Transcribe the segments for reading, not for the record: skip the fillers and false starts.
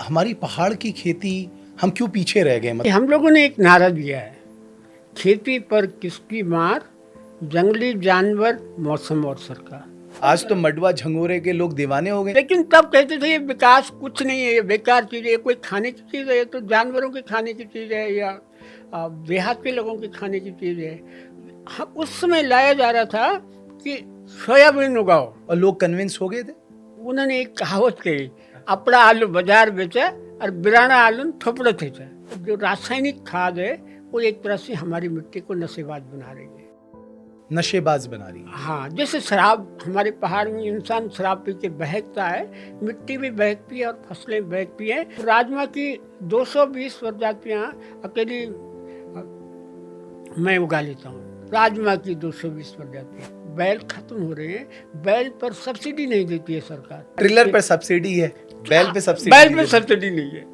हमारी पहाड़ की खेती हम क्यों पीछे रह गए? मतलब हम लोगों ने एक नारा दिया है, खेती पर किसकी मार, जंगली जानवर, मौसम और सरकार। आज तो मडवा झंगोरे के लोग दीवाने हो गए। लेकिन तब कहते थे ये विकास कुछ नहीं है, ये बेकार चीज है, ये कोई खाने की चीज है, ये तो जानवरों के खाने की चीज है या देहात के लोगों के खाने की चीज है। उस समय लाया जा रहा था कि सोयाबीन उगाओ, और लोग कन्विंस हो गए थे। उन्होंने एक कहावत कही, अपना आलू बाजार बेचा और बिराना आलू थोपड़े थे। जो रासायनिक खाद है वो एक तरह से हमारी मिट्टी को नशेबाज बना रही है, नशेबाज बना रही है। हाँ, जैसे शराब हमारे पहाड़ में इंसान शराब पी के बहकता है, मिट्टी भी बहकती है और फसलें बहकती हैं। राजमा की 220 प्रजातियां अकेली मैं उगा लेता हूँ। राजमा की 220 प्रजातियां। बैल खत्म हो रहे हैं, बैल पर सब्सिडी नहीं देती है सरकार। ट्रिलर पर सब्सिडी है, बैल पे सब्सिडी बैल नहीं पे देती। सब्सिडी नहीं है।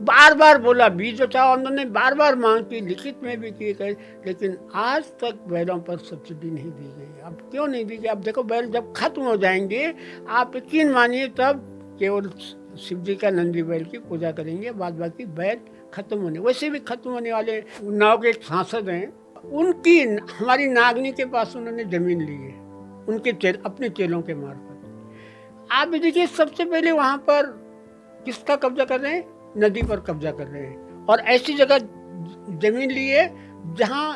बार बार बोला, बीज बचाओ आंदोलन ने बार बार मांग की, लिखित में भी की गई, लेकिन आज तक बैलों पर सब्सिडी नहीं दी गई। अब क्यों नहीं दी गई? अब देखो, बैल जब खत्म हो जाएंगे, आप यकीन मानिए, तब केवल शिव जी का नंदी बैल की पूजा करेंगे, बाद बाकी बैल खत्म होने, वैसे भी खत्म होने वाले। उन्नाव के एक सांसद हैं, उनकी हमारी नागनी के पास उन्होंने जमीन ली है, उनके अपने चेलों के मार्फत। आप भी देखिए, सबसे पहले वहां पर किसका कब्जा कर रहे हैं? नदी पर कब्जा कर रहे हैं, और ऐसी जगह जमीन ली है जहां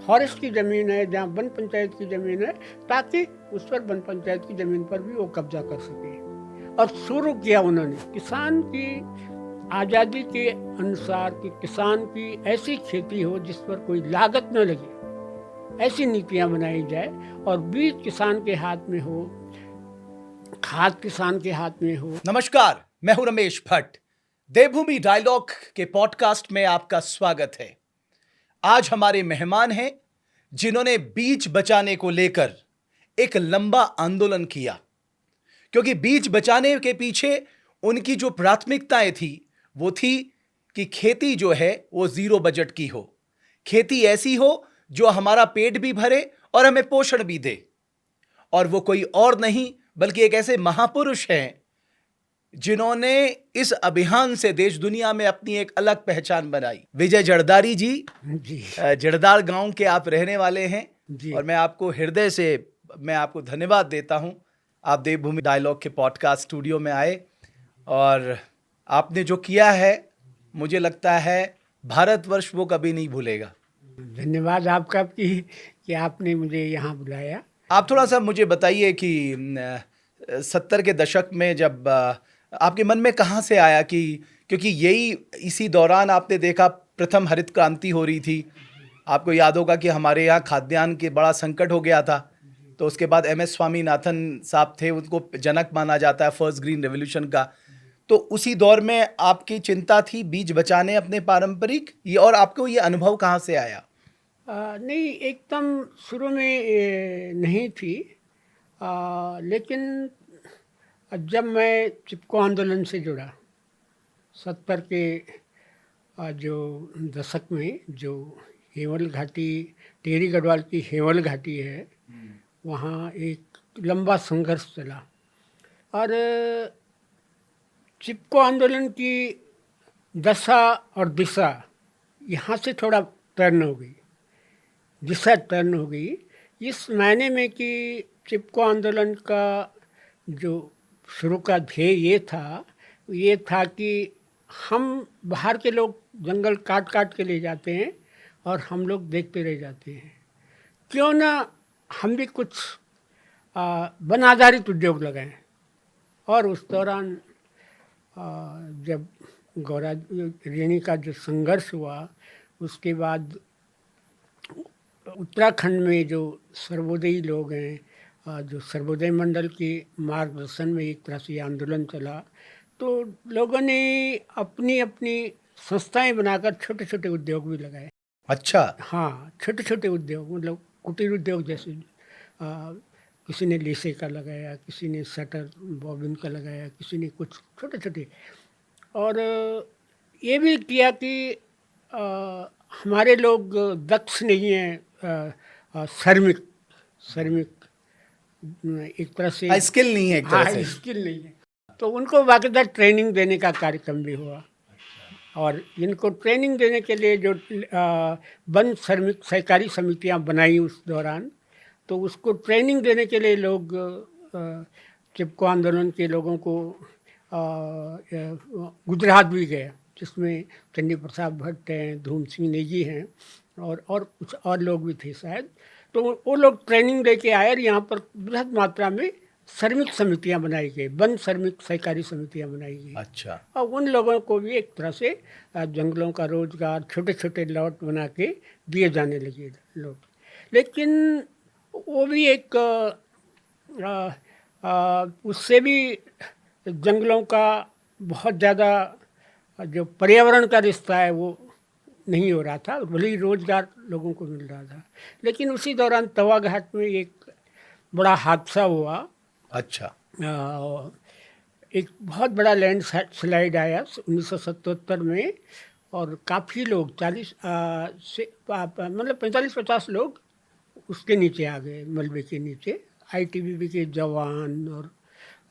फॉरेस्ट की जमीन है, जहां वन पंचायत की जमीन है, ताकि उस पर वन पंचायत की जमीन पर भी वो कब्जा कर सके। और शुरू किया उन्होंने किसान की आज़ादी के अनुसार कि किसान की ऐसी खेती हो जिस पर कोई लागत न लगे, ऐसी नीतियां बनाई जाए, और बीज किसान के हाथ में हो, खाद किसान के हाथ में हो। नमस्कार, मैं हूं रमेश भट्ट। देवभूमि डायलॉग के पॉडकास्ट में आपका स्वागत है। आज हमारे मेहमान हैं जिन्होंने बीज बचाने को लेकर एक लंबा आंदोलन किया, क्योंकि बीज बचाने के पीछे उनकी जो प्राथमिकताएं थी वो थी कि खेती जो है वो जीरो बजट की हो, खेती ऐसी हो जो हमारा पेट भी भरे और हमें पोषण भी दे। और वो कोई और नहीं बल्कि एक ऐसे महापुरुष हैं जिन्होंने इस अभियान से देश दुनिया में अपनी एक अलग पहचान बनाई। विजय जड़दारी जी, जड़दार गांव के आप रहने वाले हैं जी। और मैं आपको हृदय से धन्यवाद देता हूं। आप देवभूमि डायलॉग के पॉडकास्ट स्टूडियो में आए और आपने जो किया है, मुझे लगता है भारतवर्ष वो कभी नहीं भूलेगा। धन्यवाद आपका कि आपने मुझे यहाँ बुलाया। आप थोड़ा सा मुझे बताइए कि 70 के दशक में जब आपके मन में कहाँ से आया कि, क्योंकि इसी दौरान आपने देखा प्रथम हरित क्रांति हो रही थी। आपको याद होगा कि हमारे यहाँ खाद्यान्न के बड़ा संकट हो गया था, तो उसके बाद MS स्वामीनाथन साहब थे, उनको जनक माना जाता है फर्स्ट ग्रीन रेवोल्यूशन का। तो उसी दौर में आपकी चिंता थी बीज बचाने अपने पारंपरिक, ये, और आपको ये अनुभव कहाँ से आया? नहीं, एकदम शुरू में नहीं थी, लेकिन जब मैं चिपको आंदोलन से जुड़ा 70 के जो दशक में, जो हेवल घाटी, टेहरी गढ़वाल की हेवल घाटी है, वहाँ एक लंबा संघर्ष चला, और चिपको आंदोलन की दशा और दिशा यहाँ से थोड़ा टर्न हो गई, दिशा टर्न हो गई, इस मायने में कि चिपको आंदोलन का जो शुरू का ध्येय ये था कि हम बाहर के लोग जंगल काट काट के ले जाते हैं और हम लोग देखते रह जाते हैं, क्यों ना हम भी कुछ वन आधारित उद्योग लगाएं। और उस दौरान जब गौरा रेणी का जो संघर्ष हुआ, उसके बाद उत्तराखंड में जो सर्वोदयी लोग हैं, जो सर्वोदय मंडल के मार्गदर्शन में एक तरह से आंदोलन चला, तो लोगों ने अपनी अपनी संस्थाएं बनाकर छोटे छोटे उद्योग भी लगाए। अच्छा। हाँ, छोटे छोटे उद्योग, मतलब कुटीर उद्योग जैसे किसी ने लीसे का लगाया, किसी ने शटर बॉबिन का लगाया, किसी ने कुछ छोटे छोटे। और ये भी किया कि हमारे लोग दक्ष नहीं हैं, श्रमिक एक तरह से स्किल नहीं है एक तरह से। स्किल नहीं है। तो उनको बाकायदा ट्रेनिंग देने का कार्यक्रम भी हुआ। और इनको ट्रेनिंग देने के लिए जो वन श्रमिक सहकारी समितियां बनाई उस दौरान, तो उसको ट्रेनिंग देने के लिए लोग चिपको आंदोलन के लोगों को गुजरात भी गए, जिसमें चंडी प्रसाद भट्ट हैं, धूम सिंह नेगी हैं और कुछ और लोग भी थे शायद। तो वो लोग ट्रेनिंग दे के आए और यहाँ पर बृहद मात्रा में श्रमिक समितियां बनाई गई, वन श्रमिक सहकारी समितियां बनाई गई। अच्छा। और उन लोगों को भी एक तरह से जंगलों का रोजगार, छोटे छोटे लॉट बना के दिए जाने लगे लोग। लेकिन वो भी एक उससे भी जंगलों का बहुत ज़्यादा जो पर्यावरण का रिश्ता है वो नहीं हो रहा था, भले ही रोजगार लोगों को मिल रहा था। लेकिन उसी दौरान तवा घाट में एक बड़ा हादसा हुआ। अच्छा। एक बहुत बड़ा लैंड स्लाइड आया 1977 में, और काफ़ी लोग 40 से मतलब 45-50 लोग उसके नीचे आ गए, मलबे के नीचे। आईटीबीपी के जवान और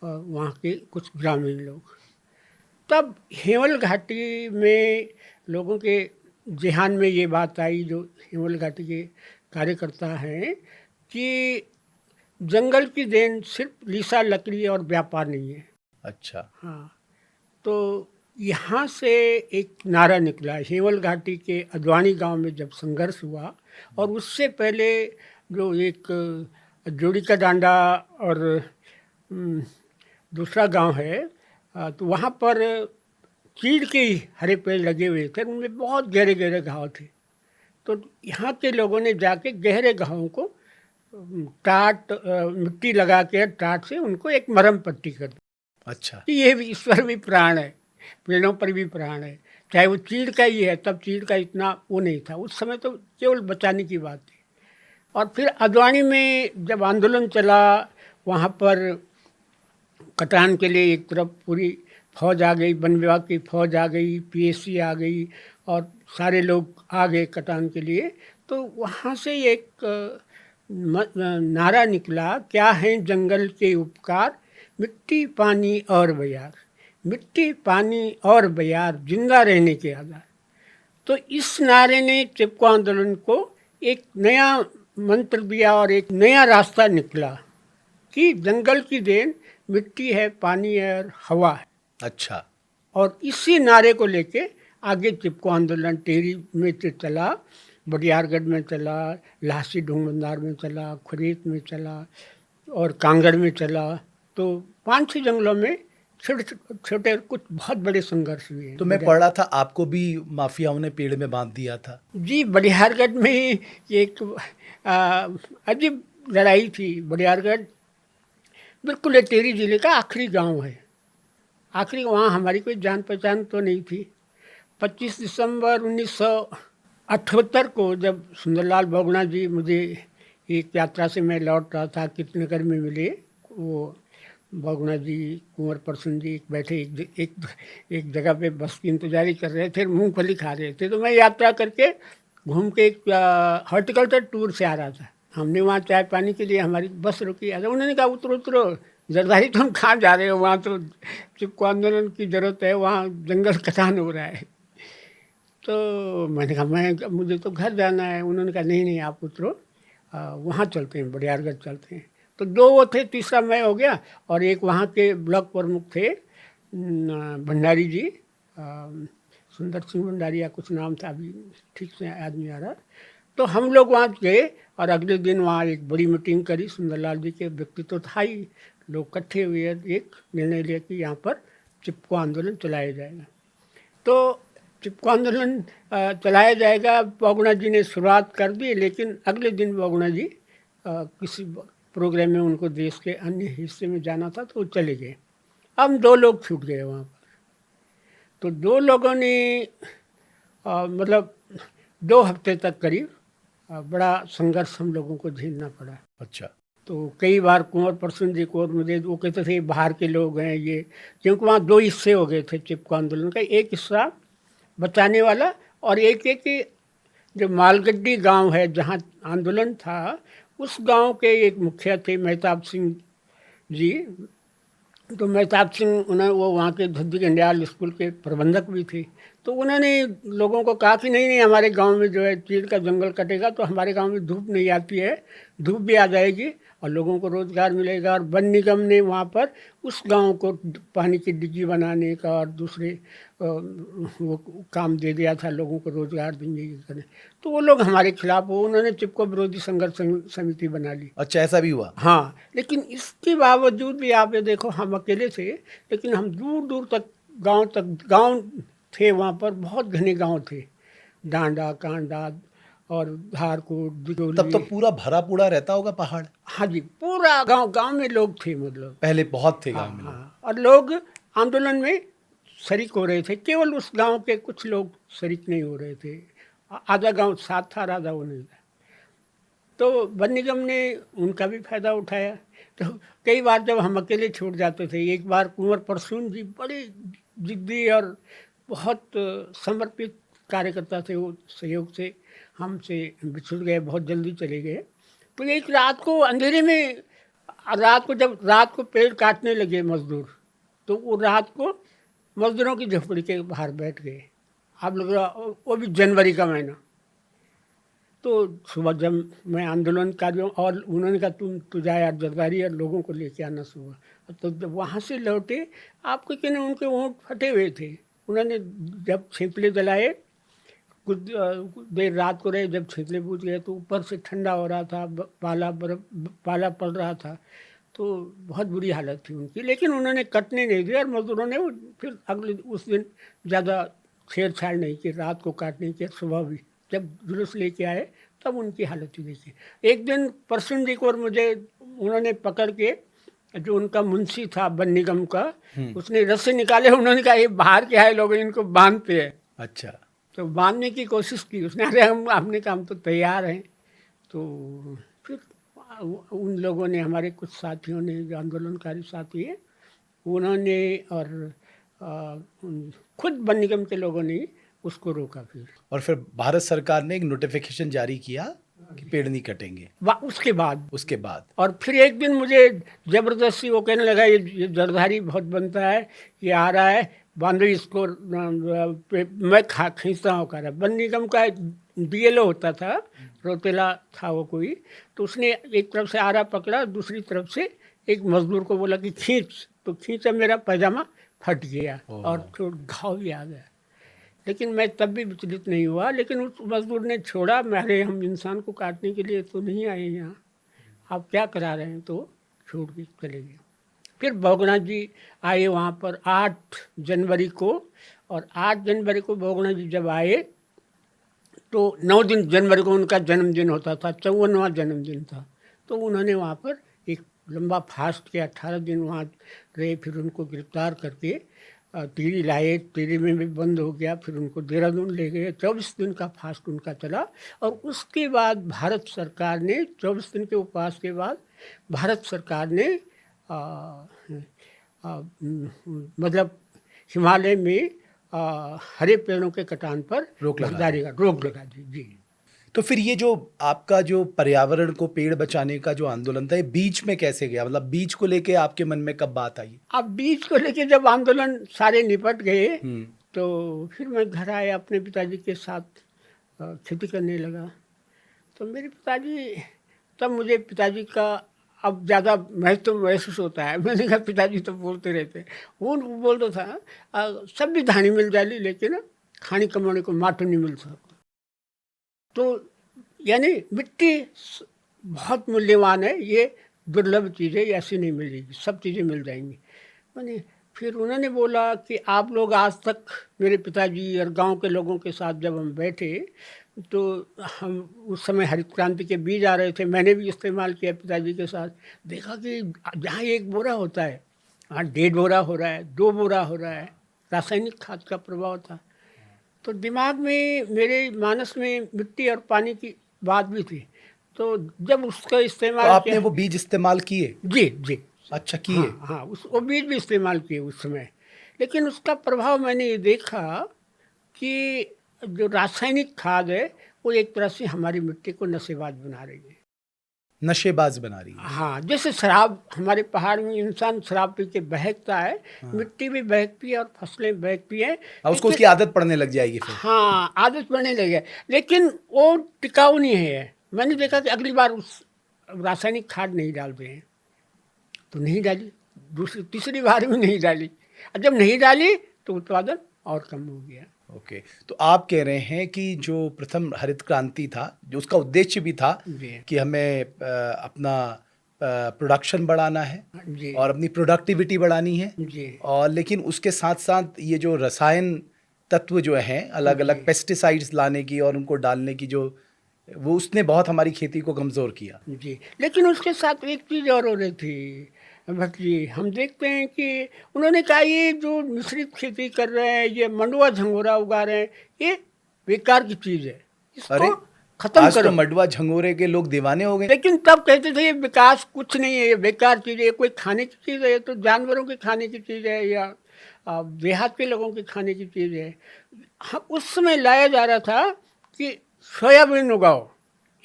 वहाँ के कुछ ग्रामीण लोग। तब हेमल घाटी में लोगों के ज़हन में ये बात आई, जो हेमल घाटी के कार्यकर्ता हैं, कि जंगल की देन सिर्फ लीसा लकड़ी और व्यापार नहीं है। अच्छा। हाँ, तो यहाँ से एक नारा निकला हेमल घाटी के अद्वानी गांव में जब संघर्ष हुआ, और उससे पहले जो एक जोड़ी का डांडा और दूसरा गांव है, तो वहाँ पर चीड़ के ही हरे पेड़ लगे हुए थे, उनमें बहुत गहरे गहरे घाव थे। तो यहाँ के लोगों ने जाके गहरे घावों को टाट मिट्टी लगा के टाट से उनको एक मरहम पट्टी कर दी। अच्छा। ये भी ईश्वर भी प्राण है, पेड़ों पर भी प्राण है, चाहे वो चीड़ का ही है। तब चीड़ का इतना वो नहीं था, उस समय तो केवल बचाने की बात थी। और फिर अद्वानी में जब आंदोलन चला, वहाँ पर कटान के लिए एक तरफ पूरी फौज आ गई, वन विभाग की फौज आ गई, पीएससी आ गई, और सारे लोग आ गए कटान के लिए। तो वहाँ से एक नारा निकला, क्या है जंगल के उपकार, मिट्टी पानी और बयार, मिट्टी पानी और बयार, जिंदा रहने के आधार। तो इस नारे ने चिपको आंदोलन को एक नया मंत्र दिया और एक नया रास्ता निकला कि जंगल की देन मिट्टी है, पानी है और हवा है। अच्छा। और इसी नारे को लेके आगे चिपको आंदोलन टेहरी में चला, बडियारगढ़ में चला, लासी ढूंगबंदार में चला, खुरेत में चला और कांगड़ में चला। तो 5-6 जंगलों में छोटे छोटे कुछ बहुत बड़े संघर्ष हुए हैं। तो मैं पढ़ रहा था आपको भी माफियाओं ने पेड़ में बांध दिया था। जी, बडियारगढ़ में एक अजीब लड़ाई थी। बडियारगढ़ बिल्कुल ये टिहरी जिले का आखिरी गांव है। आखिरी वहाँ हमारी कोई जान पहचान तो नहीं थी। 25 दिसंबर 1978 को जब सुंदरलाल बहुगुणा जी मुझे एक यात्रा से मैं लौट रहा था, कृष्णनगर में मिले। वो बहुगुणा जी, कुंवर प्रसन्न जी बैठे एक जगह पे बस की इंतजारी कर रहे थे, मूंगफली खा रहे थे। तो मैं यात्रा करके घूम के एक हॉर्टिकल्चर टूर से आ रहा था। हमने वहाँ चाय पानी के लिए हमारी बस रुकी। उन्होंने कहा उतरो उतरो, जरदारी तुम कहाँ जा रहे हो, वहाँ तो चिपको आंदोलन की ज़रूरत है, वहाँ जंगल कटान हो रहा है। तो मैंने कहा मुझे तो घर जाना है। उन्होंने कहा नहीं आप उतरो, वहाँ चलते हैं, बडियारगढ़ चलते हैं। तो 2 वो थे, तीसरा मैं हो गया, और एक वहाँ के ब्लॉक प्रमुख थे भंडारी जी, सुंदर सिंह भंडारी या कुछ नाम था, अभी ठीक से याद नहीं आ रहा। तो हम लोग वहाँ गए और अगले दिन वहाँ एक बड़ी मीटिंग करी। सुंदरलाल जी के व्यक्तित्व था ही, लोग इकट्ठे हुए, एक निर्णय लिया कि यहाँ पर चिपको आंदोलन चलाया जाएगा। तो चिपको आंदोलन चलाया जाएगा, बहुगुणा जी ने शुरुआत कर दी। लेकिन अगले दिन बहुगुणा जी किसी प्रोग्राम में उनको देश के अन्य हिस्से में जाना था, तो वो चले गए। हम 2 लोग छूट गए वहाँ पर। तो 2 लोगों ने मतलब 2 हफ्ते तक करीब बड़ा संघर्ष हम लोगों को झेलना पड़ा। अच्छा। तो कई बार कुंवर प्रसन्न जी को, मुझे वो कहते थे बाहर के लोग हैं ये, क्योंकि वहाँ 2 हिस्से हो गए थे चिपको आंदोलन का। एक हिस्सा बचाने वाला और एक जो मालगड्डी गांव है जहाँ आंदोलन था, उस गांव के एक मुखिया थे मेहताब सिंह जी, तो मेहताब सिंह उन्हें वो वहाँ के धद्दी गंडियाल स्कूल के प्रबंधक भी थे। तो उन्होंने लोगों को कहा कि नहीं नहीं, हमारे गांव में जो है चीड़ का जंगल कटेगा तो हमारे गांव में धूप नहीं आती है, धूप भी आ जाएगी और लोगों को रोज़गार मिलेगा। और वन निगम ने वहाँ पर उस गांव को पानी की डिग्गी बनाने का और दूसरे वो काम दे दिया था, लोगों को रोज़गार देंगे ये करें। तो वो लोग हमारे खिलाफ हो, उन्होंने चिपको विरोधी संघर्ष समिति बना ली। अच्छा, ऐसा भी हुआ? हाँ, लेकिन इसके बावजूद भी आप ये देखो, हम अकेले थे लेकिन हम दूर दूर तक गांव थे वहाँ पर, बहुत घने गांव थे, डांडा कांडा और धारकोट तब तो दिगोली। पूरा भरा पूरा रहता होगा पहाड़? हाँ जी, पूरा गांव गांव में लोग थे, मतलब पहले बहुत थे हाँ गांव में लोग। हाँ। और लोग आंदोलन में शरीक हो रहे थे, केवल उस गांव के कुछ लोग शरीक नहीं हो रहे थे, आधा गांव साथ था, आधा वो नहीं था। तो वन निगम ने उनका भी फायदा उठाया। तो कई बार जब हम अकेले छूट जाते थे, एक बार कुंवर परसून जी बड़े जिद्दी और बहुत समर्पित कार्यकर्ता थे, वो सहयोग से हमसे बिछुड़ गए, बहुत जल्दी चले गए। तो एक रात को अंधेरे में, जब रात को पेड़ काटने लगे मजदूर, तो वो रात को मजदूरों की झोपड़ी के बाहर बैठ गए। आप लोग, वो भी जनवरी का महीना। तो सुबह जब मैं आंदोलनकारियों, और उन्होंने कहा तू जा यार जरदारी और लोगों को लेके आना सुबह। तो जब वहाँ से लौटे, आपके कहने उनके ऊँट फटे हुए थे। उन्होंने जब छिपले जलाए, कुछ देर रात को रहे, जब छिपले बुझ गए तो ऊपर से ठंडा हो रहा था, पाला पड़ रहा था, तो बहुत बुरी हालत थी उनकी। लेकिन उन्होंने कटने नहीं दिया और मजदूरों ने फिर अगले उस दिन ज़्यादा छेड़छाड़ नहीं की, रात को काटने की। सुबह भी जब जुलूस लेके आए तब उनकी हालत ही देखी। एक दिन परसुन जी को और मुझे उन्होंने पकड़ के, जो उनका मुंशी था वन निगम का, उसने रस्से निकाले, उन्होंने कहा ये बाहर के आए लोग, इनको बांधते हैं। अच्छा। तो बांधने की कोशिश की उसने, अरे हमने कहा हम तो तैयार हैं। तो फिर उन लोगों ने, हमारे कुछ साथियों ने, जो आंदोलनकारी साथी हैं, उन्होंने और खुद वन निगम के लोगों ने उसको रोका। फिर और फिर भारत सरकार ने एक नोटिफिकेशन जारी किया कि पेड़ नहीं कटेंगे। उसके बाद और फिर एक दिन मुझे जबरदस्ती वो कहने लगा, ये जरधारी बहुत बनता है, ये आ रहा है, बांधो इसको। मैं खींचता हूँ, कह रहा। वन निगम का बीएलओ होता था, रोतेला था वो कोई, तो उसने एक तरफ से आरा पकड़ा, दूसरी तरफ से एक मजदूर को बोला कि खींच, तो खींचा, मेरा पैजामा फट गया और थोड़ा घाव भी आ गया। लेकिन मैं तब भी विचलित नहीं हुआ। लेकिन उस मजदूर ने छोड़ा, मेरे हम इंसान को काटने के लिए तो नहीं आए यहाँ, आप क्या करा रहे हैं, तो छोड़ के चले गए। फिर बहुगुणा जी आए वहाँ पर 8 जनवरी को, और 8 जनवरी को बहुगुणा जी जब आए तो 9 दिन जनवरी को उनका जन्मदिन होता था, 54वां जन्मदिन था। तो उन्होंने वहाँ पर एक लंबा फास्ट किया, 18 दिन वहाँ रहे। फिर उनको गिरफ्तार करके टिहरी लाए, टिहरी में भी बंद हो गया। फिर उनको देहरादून ले गए, 24 दिन का फास्ट उनका चला। और उसके बाद भारत सरकार ने, 24 दिन के उपवास के बाद भारत सरकार ने मतलब हिमालय में हरे पेड़ों के कटान पर रोक लगा दी। जी। तो फिर ये जो आपका जो पर्यावरण को पेड़ बचाने का जो आंदोलन था, ये बीच में कैसे गया? मतलब बीच को लेके आपके मन में कब बात आई? अब बीच को लेके जब आंदोलन सारे निपट गए तो फिर मैं घर आया, अपने पिताजी के साथ खेती करने लगा। तो मेरे पिताजी, तब मुझे पिताजी का अब ज़्यादा महसूस होता है। मैंने कहा पिताजी तो बोलते रहते, वो बोलता था सब भी धानी मिल जाली, लेकिन खानी कमाने को माटो नहीं मिल सकता। तो यानी मिट्टी बहुत मूल्यवान है, ये दुर्लभ चीज़ें ऐसी नहीं मिलेगी, सब चीज़ें मिल जाएंगी। मैंने फिर उन्होंने बोला कि आप लोग आज तक, मेरे पिताजी और गांव के लोगों के साथ जब हम बैठे, तो हम उस समय हरित क्रांति के बीज आ रहे थे, मैंने भी इस्तेमाल किया पिताजी के साथ। देखा कि जहाँ 1 बोरा होता है वहाँ 1.5 बोरा हो रहा है, 2 बोरा हो रहा है। रासायनिक खाद का प्रभाव था। तो दिमाग में, मेरे मानस में मिट्टी और पानी की बात भी थी। तो जब उसका इस्तेमाल तो आपने वो बीज इस्तेमाल किए? जी। अच्छा, किए? हाँ, वो बीज भी इस्तेमाल किए उस समय। लेकिन उसका प्रभाव मैंने ये देखा कि जो रासायनिक खाद है वो एक तरह से हमारी मिट्टी को नशेबाज बना रही है। नशेबाज बना रही है। हाँ, जैसे शराब हमारे पहाड़ में इंसान शराब पी के बहकता है, मिट्टी भी बहकती है और फसलें बहकती हैं। अब उसको उसकी आदत पड़ने लग जाएगी फिर। हाँ, आदत पड़ने लगी है, लेकिन वो टिकाऊ नहीं है। मैंने देखा कि अगली बार उस रासायनिक खाद नहीं डालते हैं, तो नहीं डाली, दूसरी तीसरी बार भी नहीं डाली, और जब नहीं डाली तो उत्पादन और कम हो गया। ओके, तो आप कह रहे हैं कि जो प्रथम हरित क्रांति था, जो उसका उद्देश्य भी था जी कि हमें अपना प्रोडक्शन बढ़ाना है जी और अपनी प्रोडक्टिविटी बढ़ानी है, जी और लेकिन उसके साथ साथ ये जो रसायन तत्व जो हैं, अलग अलग पेस्टिसाइड्स लाने की और उनको डालने की, जो वो उसने बहुत हमारी खेती को कमज़ोर किया। जी, लेकिन उसके साथ एक चीज़ और हो रही थी भक्त जी, हम देखते हैं कि उन्होंने कहा ये जो मिश्रित खेती कर रहे हैं, ये मंडुआ झंगोरा उगा रहे हैं, ये बेकार की चीज़ है, अरे इसको खत्म आज करो। तो मंडुआ झंगोरे के लोग दीवाने हो गए। लेकिन तब कहते थे ये विकास कुछ नहीं है, ये बेकार चीज़ है, ये कोई खाने की चीज़ है, ये तो जानवरों के खाने की चीज़ है या देहात के लोगों के खाने की चीज़ है। हाँ, उस समय लाया जा रहा था कि सोयाबीन उगाओ,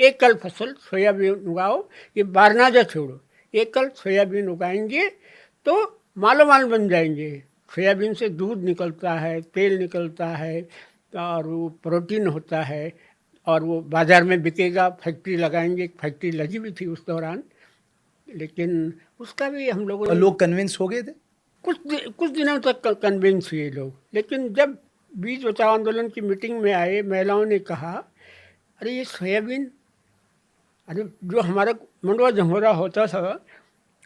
एकल फसल सोयाबीन उगाओ, ये बारनाजा छोड़ो, एकल सोयाबीन उगाएंगे तो मालोमाल बन जाएंगे। सोयाबीन से दूध निकलता है, तेल निकलता है, और वो प्रोटीन होता है, और वो बाज़ार में बिकेगा। फैक्ट्री लगाएंगे, एक फैक्ट्री लगी भी थी उस दौरान, लेकिन उसका भी हम लोगों और ने लोग कन्विंस हो गए थे। कुछ दिनों तक कन्विंस हुए लोग, लेकिन जब बीज बचाओ आंदोलन की मीटिंग में आए, महिलाओं ने कहा अरे ये सोयाबीन, अरे जो हमारा मंडुआ झंगोरा होता था,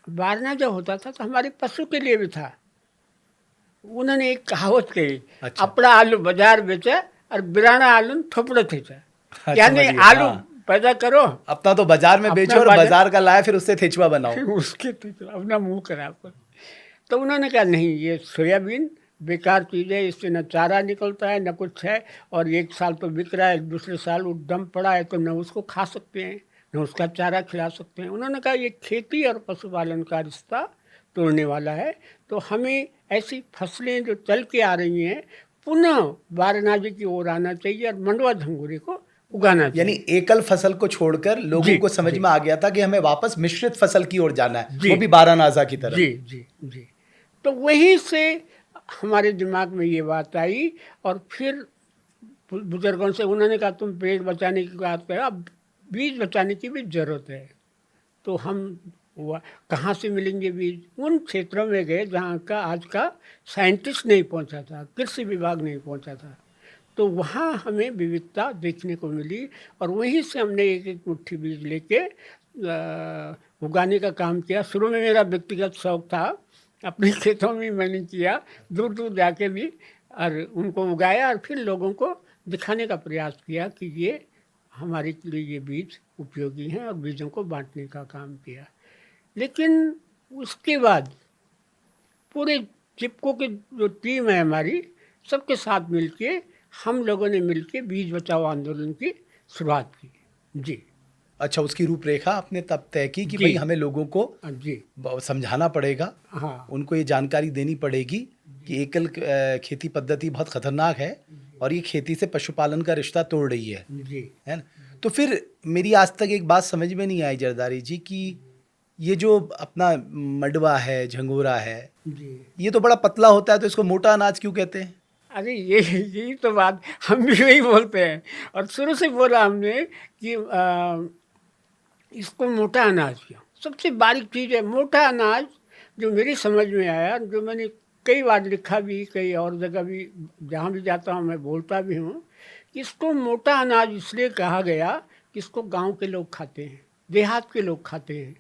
बारना जो होता था तो हमारे पशु के लिए भी था। उन्होंने एक कहावत कही, अच्छा। अपना आलू बाजार बेचा और बिराना आलू थोपड़े थे। हाँ, यानी समझ गया, आलू हाँ। पैदा करो, अपना तो बाजार में बेचो और बाजार का लाए फिर उससे थिचवा बनाओ। फिर उसके तो अपना मुंह खराब करो। तो उन्होंने कहा नहीं, ये सोयाबीन बेकार चीज़ है, इससे न चारा निकलता है न कुछ है, और एक साल तो बिक रहा है, दूसरे साल वो डम पड़ा है, तो न उसको खा सकते हैं न उसका चारा खिला सकते हैं। उन्होंने कहा ये खेती और पशुपालन का रिश्ता तोड़ने वाला है, तो हमें ऐसी फसलें जो चल के आ रही हैं पुनः बारनाजे की ओर आना चाहिए और मंडुआ झंगोरे को उगाना चाहिए। यानी एकल फसल को छोड़कर लोगों जी, को समझ जी। में आ गया था कि हमें वापस मिश्रित फसल की ओर जाना है, जी। वो भी बारानाजा की तरफ। जी जी जी, तो वहीं से हमारे दिमाग में ये बात आई, और फिर बुजुर्गों से उन्होंने कहा तुम पेड़ बचाने की बात करो, अब बीज बचाने की भी ज़रूरत है। तो हम कहाँ से मिलेंगे बीज? उन क्षेत्रों में गए जहाँ का आज का साइंटिस्ट नहीं पहुँचा था, कृषि विभाग नहीं पहुँचा था, तो वहाँ हमें विविधता देखने को मिली, और वहीं से हमने एक एक मुट्ठी बीज लेके उगाने का काम किया। शुरू में मेरा व्यक्तिगत शौक था, अपने खेतों में मैंने किया, दूर दूर जाके भी, और उनको उगाया, और फिर लोगों को दिखाने का प्रयास किया कि ये हमारे लिए ये बीज उपयोगी हैं, और बीजों को बांटने का काम किया। लेकिन उसके बाद पूरे चिपको की जो टीम है हमारी, सबके साथ मिलके हम लोगों ने मिलके बीज बचाओ आंदोलन की शुरुआत की। जी अच्छा, उसकी रूपरेखा आपने तब तय की कि जी। भाई हमें लोगों को जी समझाना पड़ेगा, हाँ उनको ये जानकारी देनी पड़ेगी कि एकल खेती पद्धति बहुत खतरनाक है और ये खेती से पशुपालन का रिश्ता तोड़ रही जी है ना। तो फिर मेरी आज तक एक बात समझ में नहीं आई जरदारी जी, कि ये जो अपना मंडुआ है, झंगोरा है, जी। ये तो बड़ा पतला होता है, तो इसको मोटा अनाज क्यों कहते हैं? अरे यही तो बात हम भी वही बोलते हैं, और शुरू से बोला हमने कि इसको मोटा अनाज क्यों? सबसे बारीक चीज़ है मोटा अनाज। जो मेरी समझ में आया, जो मैंने कई बार लिखा भी, कई और जगह भी, जहाँ भी जाता हूँ मैं बोलता भी हूँ, कि इसको मोटा अनाज इसलिए कहा गया कि इसको गांव के लोग खाते हैं, देहात के लोग खाते हैं।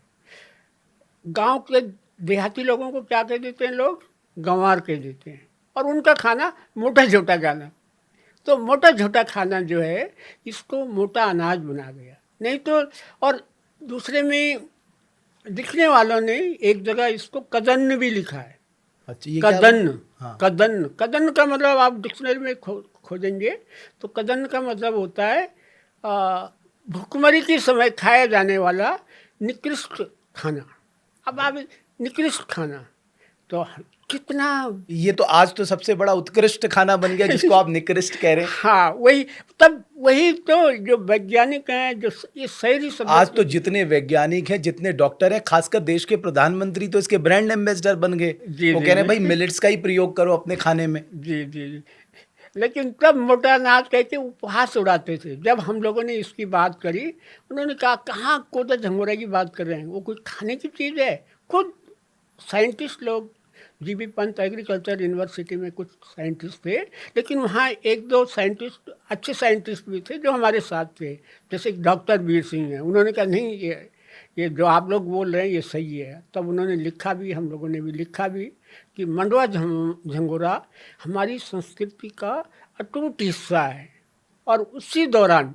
गांव के देहाती लोगों को क्या कह देते हैं लोग? गंवार कह देते हैं, और उनका खाना मोटा झोटा खाना। तो मोटा झोटा खाना जो है, इसको मोटा अनाज बना गया। नहीं तो, और दूसरे में लिखने वालों ने एक जगह इसको कदन्न भी लिखा है। अच्छा, ये क्या कदन्न, हाँ। कदन्न, कदन्न का मतलब आप डिक्शनरी में खोजेंगे तो कदन्न का मतलब होता है भुखमरी के समय खाया जाने वाला निकृष्ट खाना। अब आप निकृष्ट खाना, तो कितना। ये तो आज तो सबसे बड़ा उत्कृष्ट खाना बन गया जिसको आप निकृष्ट कह रहे हैं। हाँ, वही तो जो वैज्ञानिक हैं, जो ये शहरी सब आज तो जितने वैज्ञानिक हैं, जितने डॉक्टर हैं, खासकर देश के प्रधानमंत्री तो इसके ब्रांड एम्बेसडर बन गए। जी, वो जी, कह रहे हैं जी। भाई मिलेट्स का ही प्रयोग करो अपने खाने में। जी जी जी। लेकिन तब मोटा अनाज कह के उपहास उड़ाते थे। जब हम लोगों ने इसकी बात करी, उन्होंने कहा कहाँ कोदा झंगोरा की बात कर रहे हैं, वो कुछ खाने की चीज़ है। खुद साइंटिस्ट लोग, जीबी पंत एग्रीकल्चर यूनिवर्सिटी में कुछ साइंटिस्ट थे, लेकिन वहाँ एक दो साइंटिस्ट, अच्छे साइंटिस्ट भी थे जो हमारे साथ थे, जैसे डॉक्टर वीर सिंह हैं। उन्होंने कहा नहीं, ये जो आप लोग बोल रहे हैं ये सही है। तब उन्होंने लिखा भी, हम लोगों ने भी लिखा भी कि मंडवा झंगोरा हमारी संस्कृति का अटूट हिस्सा है। और उसी दौरान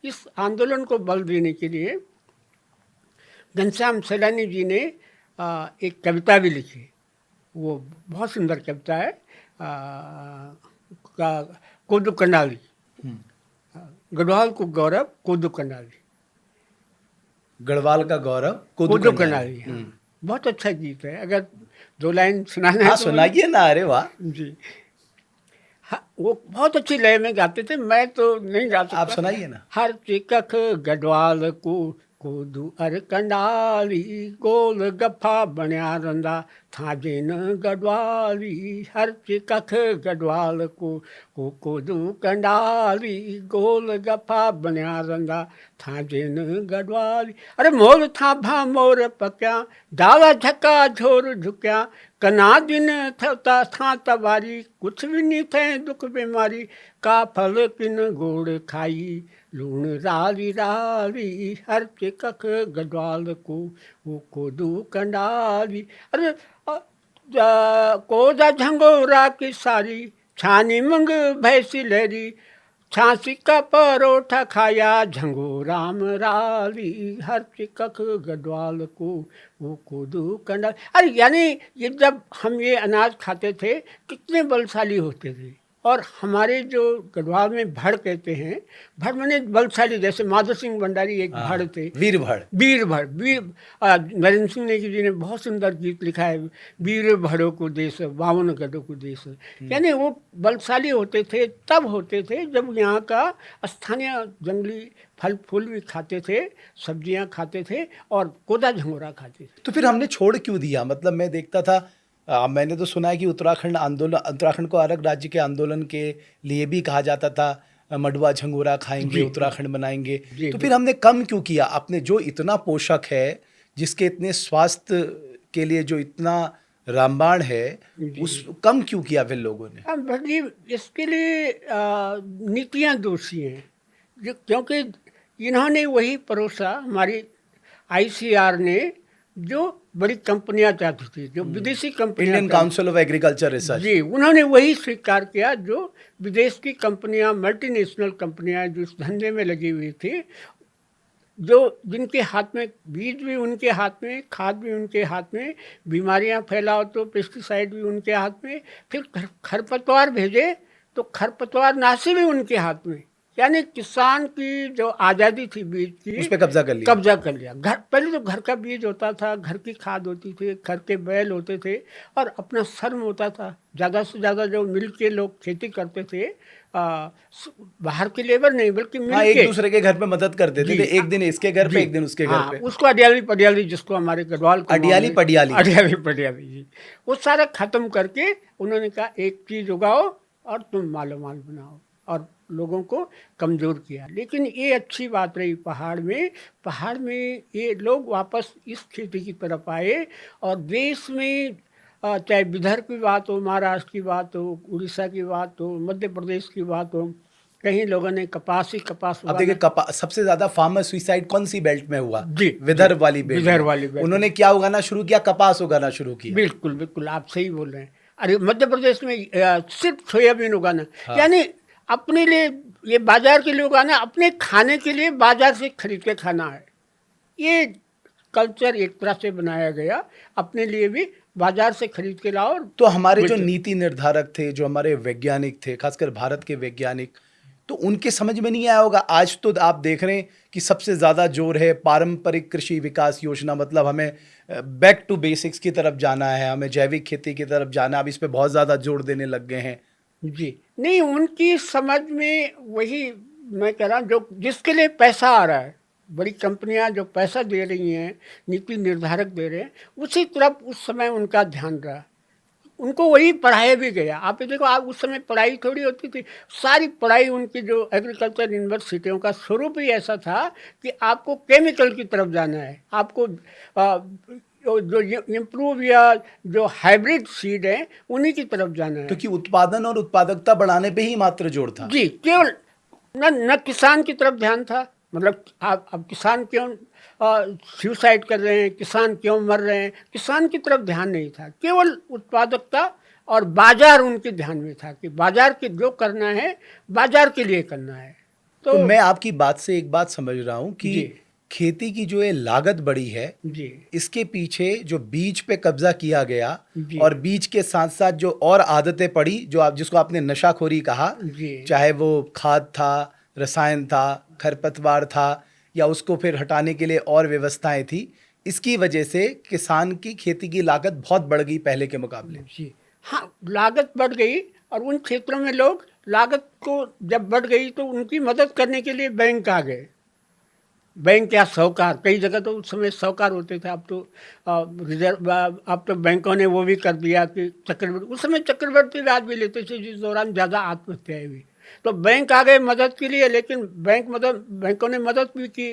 इस आंदोलन को बल देने के लिए घनश्याम सैलानी जी ने एक कविता भी लिखी। वो बहुत सुंदर कविता है, कोदू कंडाली, गढ़वाल को गौरव कोदू कंडाली। गढ़वाल का गौरव कोदू कंडाली, हाँ। बहुत अच्छा गीत है। अगर 2 लाइन सुनाना है हाँ तो सुनाइए ना। अरे वाह जी। हाँ, वो बहुत अच्छी लय में गाते थे, मैं तो नहीं गा सकता। आप सुनाइए ना। हर चिकख गढ़वाल को कोदू अर कंडाली, गोल गफा बण्या रंदा था जिन गढ़वाली। हर चिकख गढ़वाल को कोदू कंडाली, गोल गफा बण्या रंदा था जिन गढ़वाली। अरे मोर था भा मोर पक्या, डाला झक्का झोर झुक्या, कना दिन था तवारी, कुछ भी नहीं थे दुख बीमारी। का फल किन गोड़ खाई, लूण राली राली। हर चिकख गढ़वाल को वो कोदू कंडाली। अरे कोदा झंगोरा की सारी, छानी मंग भैंसी लहरी, छासी का परोठा खाया झंगोराम राली। हर चिकख गढ़वाल को वो कोदू कंडाली। अरे यानी ये जब हम ये अनाज खाते थे कितने बलशाली होते थे। और हमारे जो गढ़वाल में भड़ कहते हैं, भड़ माने बलशाली, जैसे माधो सिंह भंडारी एक भड़ थे, वीर भड़। नरेंद्र सिंह नेगी जी ने बहुत सुंदर गीत लिखा है, वीर भड़ों को देश 52 गढ़ों को देश। यानी वो बलशाली होते थे, तब होते थे जब यहाँ का स्थानीय जंगली फल फूल भी खाते थे, सब्जियाँ खाते थे और कोदा झंगोरा खाते थे। तो फिर हमने छोड़ क्यों दिया? मतलब मैं देखता था, मैंने तो सुना है कि उत्तराखंड को अलग राज्य के आंदोलन के लिए भी कहा जाता था, मंडवा झंगोरा खाएंगे, उत्तराखंड बनाएंगे। तो फिर हमने कम क्यों किया? अपने जो इतना पोषक है, जिसके इतने स्वास्थ्य के लिए जो इतना रामबाण है, उस कम क्यों किया फिर लोगों ने? अब भजी इसके लिए नीतियाँ दोषी हैं, क्योंकि इन्होंने वही परोसा, हमारी ICR ने, जो बड़ी कंपनियां चाहती थी, जो विदेशी कंपनियां, Indian council of agriculture research, जी, उन्होंने वही स्वीकार किया जो विदेश की कंपनियां, मल्टीनेशनल कंपनियां जो इस धंधे में लगी हुई थी, जो जिनके हाथ में बीज भी उनके हाथ में, खाद भी उनके हाथ में, बीमारियां फैलाओ तो पेस्टिसाइड भी उनके हाथ में, फिर खरपतवार भेजे तो खरपतवार नाशी भी उनके हाथ में। यानी किसान की जो आज़ादी थी बीज की, उस पे कब्जा कर लिया। घर, पहले तो घर का बीज होता था, घर की खाद होती थी, घर के बैल होते थे और अपना श्रम होता था। ज़्यादा से ज़्यादा जो मिल के लोग खेती करते थे, बाहर की लेबर नहीं बल्कि मिल के एक दूसरे के घर पे मदद करते थे। एक दिन इसके घर पे, एक दिन उसके घर पे। उसको अडियाली पडियाली, जिसको हमारे गढ़वाल को अडियाली पडियाली जी, वो सारा खत्म करके उन्होंने कहा एक चीज़ उगाओ और तुम मालोमाल बनाओ, और लोगों को कमज़ोर किया। लेकिन ये अच्छी बात रही, पहाड़ में ये लोग वापस इस खेती की तरफ आए। और देश में चाहे विदर्भ की बात हो, महाराष्ट्र की बात हो, उड़ीसा की बात हो, मध्य प्रदेश की बात हो, कहीं लोगों ने कपास अब देखिए, सबसे ज्यादा फार्मर सुसाइड कौन सी बेल्ट में हुआ? जी, विदर्भ वाली बेल्ट। उन्होंने क्या उगाना शुरू किया? कपास उगाना शुरू किया। बिल्कुल बिल्कुल, आप सही बोल रहे हैं। अरे मध्य प्रदेश में सिर्फ सोयाबीन उगाना, यानी अपने लिए, ये बाजार के लिए उगाना, अपने खाने के लिए बाजार से खरीद के खाना है। ये कल्चर एक तरह से बनाया गया, अपने लिए भी बाजार से खरीद के लाओ। तो हमारे जो नीति निर्धारक थे, जो हमारे वैज्ञानिक थे, खासकर भारत के वैज्ञानिक, तो उनके समझ में नहीं आया होगा। आज तो आप देख रहे हैं कि सबसे ज़्यादा जोर है पारंपरिक कृषि विकास योजना, मतलब हमें बैक टू बेसिक्स की तरफ जाना है, हमें जैविक खेती की तरफ जाना है। अब इस पे बहुत ज़्यादा जोर देने लग गए हैं। जी नहीं, उनकी समझ में वही मैं कह रहा हूँ, जो जिसके लिए पैसा आ रहा है, बड़ी कंपनियां जो पैसा दे रही हैं, नीति निर्धारक दे रहे हैं, उसी तरफ उस समय उनका ध्यान रहा। उनको वही पढ़ाया भी गया। आप ये देखो, आप उस समय पढ़ाई थोड़ी होती थी, सारी पढ़ाई उनकी जो एग्रीकल्चर यूनिवर्सिटियों का स्वरूप ही ऐसा था कि आपको केमिकल की तरफ जाना है, आपको जो इम्प्रूव या जो हाइब्रिड सीड है उन्हीं की तरफ जाना है। क्योंकि उत्पादन और उत्पादकता बढ़ाने पे ही मात्र जोर था। जी, केवल न किसान की तरफ ध्यान था। मतलब आप अब किसान क्यों सुसाइड कर रहे हैं, किसान क्यों मर रहे हैं, किसान की तरफ ध्यान नहीं था। केवल उत्पादकता और बाजार उनके ध्यान में था कि बाजार के जो करना है बाजार के लिए करना है। तो मैं आपकी बात से एक बात समझ रहा हूं कि जी खेती की जो ये लागत बढ़ी है, जी इसके पीछे जो बीज पे कब्जा किया गया जी और बीज के साथ साथ जो और आदतें पड़ी, जो आप जिसको आपने नशाखोरी कहा, जी चाहे वो खाद था, रसायन था, खरपतवार था, या उसको फिर हटाने के लिए और व्यवस्थाएं थी, इसकी वजह से किसान की खेती की लागत बहुत बढ़ गई पहले के मुकाबले। जी हाँ, लागत बढ़ गई और उन क्षेत्रों में लोग लागत को जब बढ़ गई तो उनकी मदद करने के लिए बैंक आ गए। बैंक या साहूकार, कई जगह तो उस समय साहूकार होते थे। अब तो रिजर्व, अब तो बैंकों ने वो भी कर दिया कि चक्रवृद्धि, उस समय चक्रवृद्धि ब्याज भी लेते थे जिस दौरान ज़्यादा आत्महत्याएं हुई। तो बैंक आ गए मदद के लिए, लेकिन बैंकों ने मदद भी की,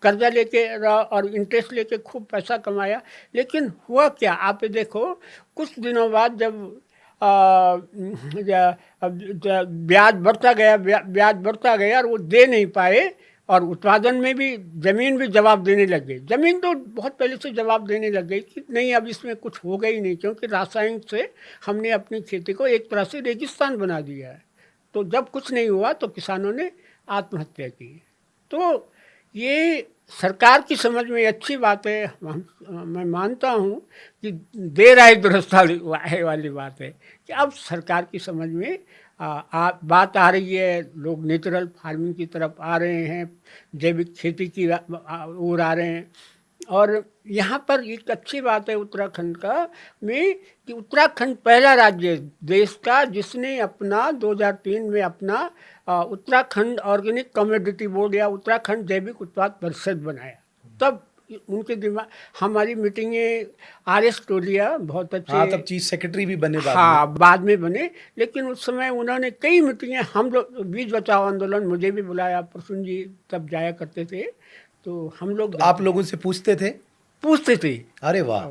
कर्जा लेके और इंटरेस्ट लेके खूब पैसा कमाया। लेकिन हुआ क्या, आप ये देखो, कुछ दिनों बाद जब ब्याज बढ़ता गया, ब्याज बढ़ता गया और वो दे नहीं पाए, और उत्पादन में भी ज़मीन भी जवाब देने लग गई। ज़मीन तो बहुत पहले से जवाब देने लग गई कि नहीं, अब इसमें कुछ होगा ही नहीं, क्योंकि रासायनिक से हमने अपनी खेती को एक तरह से रेगिस्तान बना दिया है। तो जब कुछ नहीं हुआ तो किसानों ने आत्महत्या की। तो ये सरकार की समझ में अच्छी बात है, मैं मानता हूँ कि देर आए दुरुस्त वाली बात है कि अब सरकार की समझ में बात आ रही है। लोग नेचुरल फार्मिंग की तरफ आ रहे हैं, जैविक खेती की ओर आ रहे हैं। और यहाँ पर एक अच्छी बात है उत्तराखंड का में कि उत्तराखंड पहला राज्य देश का जिसने अपना 2003 में अपना उत्तराखंड ऑर्गेनिक कमोडिटी बोर्ड या उत्तराखंड जैविक उत्पाद परिषद बनाया। तब उनके दिमाग, हमारी मीटिंगें RS टोलिया बहुत अच्छे, हाँ, तब चीफ सेक्रेटरी भी बने बाद हाँ बाद में बने, लेकिन उस समय उन्होंने कई मीटिंगें, हम लोग बीज बचाओ आंदोलन, मुझे भी बुलाया, प्रसून जी तब जाया करते थे, तो हम लोग में। आप लोगों से पूछते थे? पूछते थे। अरे वाह!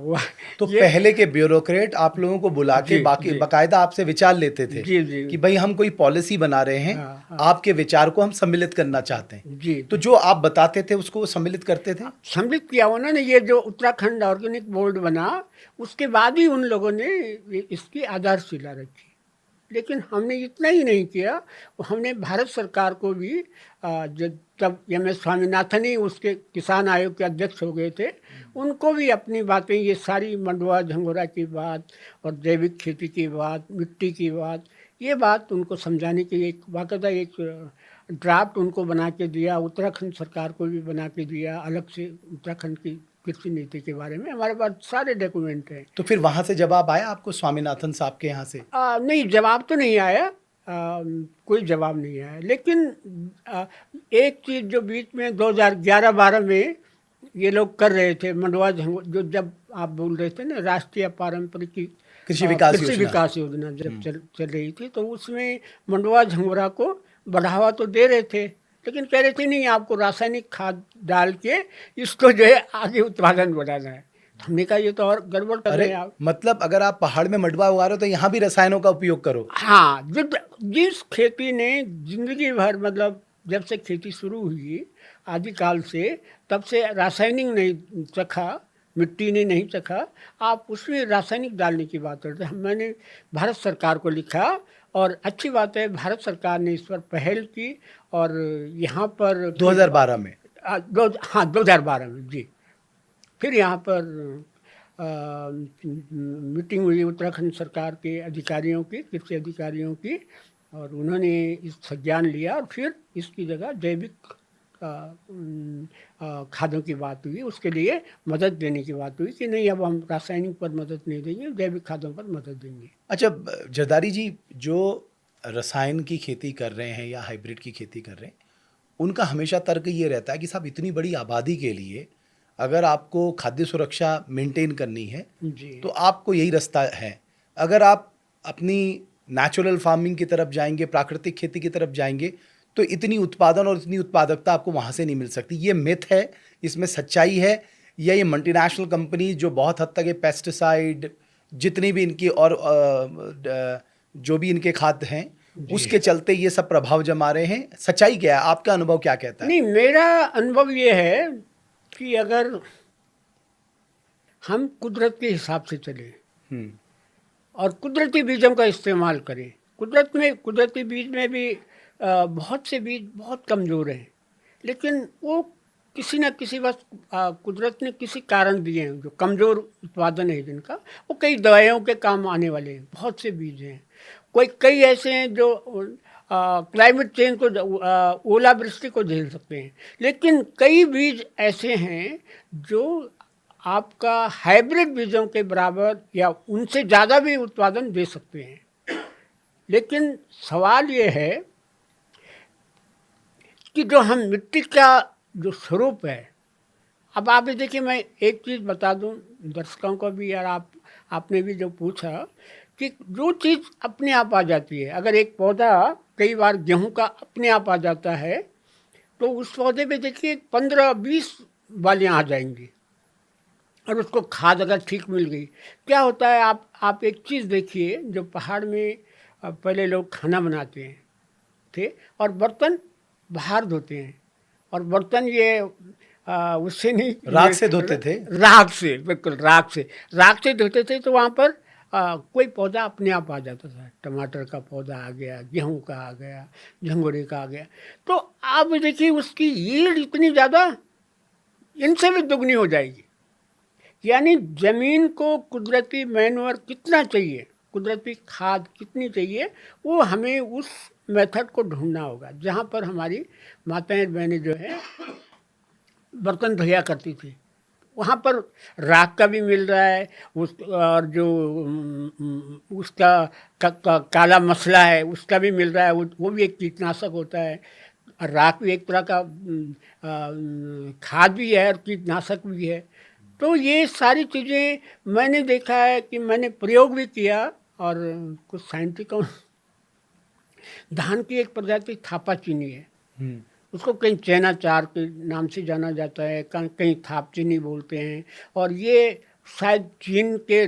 तो ये पहले के ब्यूरोक्रेट आप लोगों को बुला के जी बाकी जी बाकायदा आपसे विचार लेते थे जी जी कि भाई हम कोई पॉलिसी बना रहे हैं, हाँ हाँ आपके विचार को हम सम्मिलित करना चाहते हैं। जी। तो जो आप बताते थे उसको वो सम्मिलित करते थे? सम्मिलित किया उन्होंने। ये जो उत्तराखंड ऑर्गेनिक बोर्ड बना, उसके बाद ही उन लोगों ने इसकी आधारशिला रखी। लेकिन हमने इतना ही नहीं किया, हमने भारत सरकार को भी जब MS स्वामीनाथन ही उसके किसान आयोग के अध्यक्ष हो गए थे, उनको भी अपनी बातें, ये सारी मंडवा झंगोरा की बात और जैविक खेती की बात, मिट्टी की बात, ये बात उनको समझाने के लिए एक बाकायदा एक ड्राफ्ट उनको बना के दिया। उत्तराखंड सरकार को भी बना के दिया अलग से, उत्तराखंड की कृषि नीति के बारे में हमारे पास सारे डॉक्यूमेंट हैं। तो फिर वहां से जवाब आया आपको स्वामीनाथन साहब के यहाँ से? नहीं, जवाब तो नहीं आया, कोई जवाब नहीं आया। लेकिन एक चीज़ जो बीच में 2011-12 में ये लोग कर रहे थे, मंडवा जो जब आप बोल रहे थे ना राष्ट्रीय पारंपरिक कृषि विकास कृषि योजना। विकास योजना जब चल रही थी, तो उसमें मंडवा झंगोरा को बढ़ावा तो दे रहे थे, लेकिन कह रहे थे नहीं, आपको रासायनिक खाद डाल के इसको जो है आगे उत्पादन बढ़ाना है। हमने कहा ये तो और गड़बड़ कर रहे हैं आप। मतलब अगर आप पहाड़ में मडवा उगा रहे हो तो यहाँ भी रसायनों का उपयोग करो। हाँ, जिस खेती ने जिंदगी भर, मतलब जब से खेती शुरू हुई आदिकाल से, तब से रासायनिक नहीं चखा, मिट्टी ने नहीं चखा, आप उसमें रासायनिक डालने की बात करते हैं। मैंने भारत सरकार को लिखा, और अच्छी बात है भारत सरकार ने इस पर पहल की, और यहाँ पर 2012 में? हाँ 2012 में जी। फिर यहाँ पर मीटिंग हुई उत्तराखंड सरकार के अधिकारियों की, कृषि अधिकारियों की, और उन्होंने इस संज्ञान लिया और फिर इसकी जगह जैविक खादों की बात हुई, उसके लिए मदद देने की बात हुई कि नहीं अब हम रासायनिक पर मदद नहीं देंगे, जैविक खादों पर मदद देंगे। अच्छा जरदारी जी, जो रसायन की खेती कर रहे हैं या हाइब्रिड की खेती कर रहे हैं, उनका हमेशा तर्क ये रहता है कि साहब इतनी बड़ी आबादी के लिए अगर आपको खाद्य सुरक्षा मेंटेन करनी है जी तो आपको यही रास्ता है। अगर आप अपनी नेचुरल फार्मिंग की तरफ जाएंगे, प्राकृतिक खेती की तरफ जाएंगे, तो इतनी उत्पादन और इतनी उत्पादकता आपको वहाँ से नहीं मिल सकती। ये मिथ है, इसमें सच्चाई है, या ये मल्टीनेशनल कंपनी जो बहुत हद तक ये पेस्टिसाइड जितनी भी इनकी और जो भी इनके खाद्य हैं उसके चलते ये सब प्रभाव जमा रहे हैं, सच्चाई क्या है? आपका अनुभव क्या कहता है? नहीं, मेरा अनुभव ये है कि अगर हम कुदरत के हिसाब से चलें और कुदरती बीजों का इस्तेमाल करें, कुदरती बीज में भी बहुत से बीज बहुत कमज़ोर हैं, लेकिन वो किसी न किसी वक्त कुदरत ने किसी कारण दिए हैं जो कमज़ोर उत्पादन है जिनका, वो कई दवाइयों के काम आने वाले हैं। बहुत से बीज हैं, कई ऐसे हैं जो क्लाइमेट चेंज को, ओलावृष्टि को झेल सकते हैं, लेकिन कई बीज ऐसे हैं जो आपका हाइब्रिड बीजों के बराबर या उनसे ज़्यादा भी उत्पादन दे सकते हैं। लेकिन सवाल ये है कि जो हम मिट्टी का जो स्वरूप है, अब आप देखिए, मैं एक चीज़ बता दूं दर्शकों को भी, यार आपने भी जो पूछा कि जो चीज़ अपने आप आ जाती है, अगर एक पौधा कई बार गेहूं का अपने आप आ जाता है तो उस पौधे पे देखिए 15-20 बालियाँ आ जाएंगी, और उसको खाद अगर ठीक मिल गई, क्या होता है, आप एक चीज़ देखिए, जो पहाड़ में पहले लोग खाना बनाते हैं थे और बर्तन बाहर धोते हैं, और बर्तन ये उससे नहीं, राख से धोते थे, राख से, बिल्कुल राख से धोते थे, तो वहाँ पर कोई पौधा अपने आप आ जाता था। टमाटर का पौधा आ गया, गेहूं का आ गया, झंगोरे का आ गया, तो आप देखिए उसकी यील्ड इतनी ज़्यादा इनसे भी दुगनी हो जाएगी। यानी ज़मीन को कुदरती मैन्योर कितना चाहिए, कुदरती खाद कितनी चाहिए, वो हमें उस मेथड को ढूंढना होगा जहाँ पर हमारी माताएं बहनें जो है बर्तन धोया करती थी, वहाँ पर राख का भी मिल रहा है, और जो उसका काला मसला है उसका भी मिल रहा है, वो भी एक कीटनाशक होता है, और राख भी एक तरह का खाद भी है और कीटनाशक भी है। तो ये सारी चीज़ें मैंने देखा है कि मैंने प्रयोग भी किया, और कुछ साइंटिफिक धान की एक प्रजाति थापा चीनी है, उसको कहीं चैना चार के नाम से जाना जाता है, कहीं थाप चीनी बोलते हैं, और ये शायद चीन के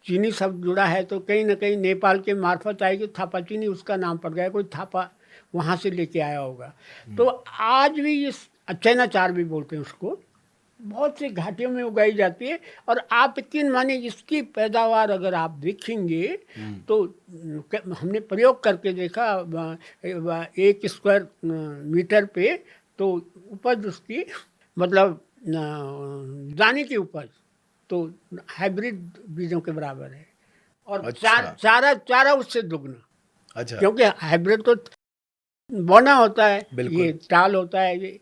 चीनी शब्द जुड़ा है, तो कहीं ना कहीं नेपाल के मार्फत आएगी थापा चीनी, उसका नाम पड़ गया, कोई थापा वहाँ से लेके आया होगा। तो आज भी ये चैना चार भी बोलते हैं उसको, बहुत सी घाटियों में उगाई जाती है, और आप यकीन मानिए इसकी पैदावार अगर आप देखेंगे तो हमने प्रयोग करके देखा 1 स्क्वायर मीटर पे, तो उपज उसकी मतलब दाने की उपज तो हाइब्रिड बीजों के बराबर है, और अच्छा। चारा उससे दुगना। अच्छा, क्योंकि हाइब्रिड तो बौना होता है, बिल्कुल। ये टाल होता है, ये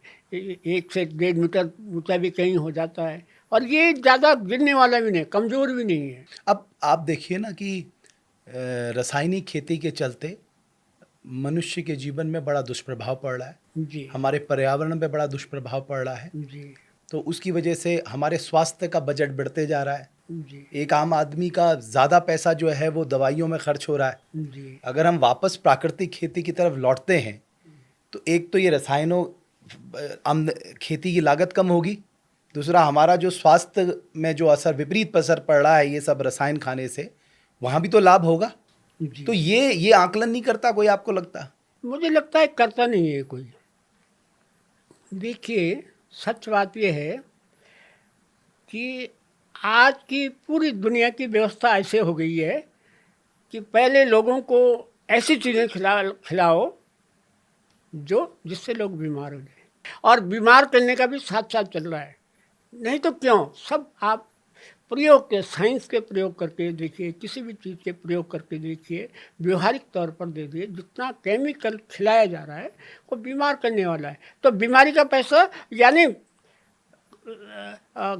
1 से 1.5 मीटर ऊंचा भी कहीं हो जाता है, और ये ज़्यादा गिरने वाला भी नहीं, कमज़ोर भी नहीं है। अब आप देखिए ना कि रासायनिक खेती के चलते मनुष्य के जीवन में बड़ा दुष्प्रभाव पड़ रहा है, जी हमारे पर्यावरण पे बड़ा दुष्प्रभाव पड़ रहा है, जी तो उसकी वजह से हमारे स्वास्थ्य का बजट बढ़ते जा रहा है। जी एक आम आदमी का ज़्यादा पैसा जो है वो दवाइयों में खर्च हो रहा है। जी अगर हम वापस प्राकृतिक खेती की तरफ लौटते हैं तो एक तो ये रसायनों खेती की लागत कम होगी, दूसरा हमारा जो स्वास्थ्य में जो असर, विपरीत असर पड़ रहा है ये सब रसायन खाने से, वहाँ भी तो लाभ होगा। जी। तो ये आकलन नहीं करता कोई, आपको लगता? मुझे लगता है करता नहीं है कोई। देखिए, सच बात यह है कि आज की पूरी दुनिया की व्यवस्था ऐसे हो गई है कि पहले लोगों को ऐसी चीज़ें खिलाओ जिससे लोग बीमार हो जाए, और बीमार करने का भी साथ साथ चल रहा है। नहीं तो क्यों, सब आप प्रयोग के, साइंस के प्रयोग करके देखिए, किसी भी चीज़ के प्रयोग करके देखिए, व्यवहारिक तौर पर दे दिए, जितना केमिकल खिलाया जा रहा है वो बीमार करने वाला है। तो बीमारी का पैसा, यानी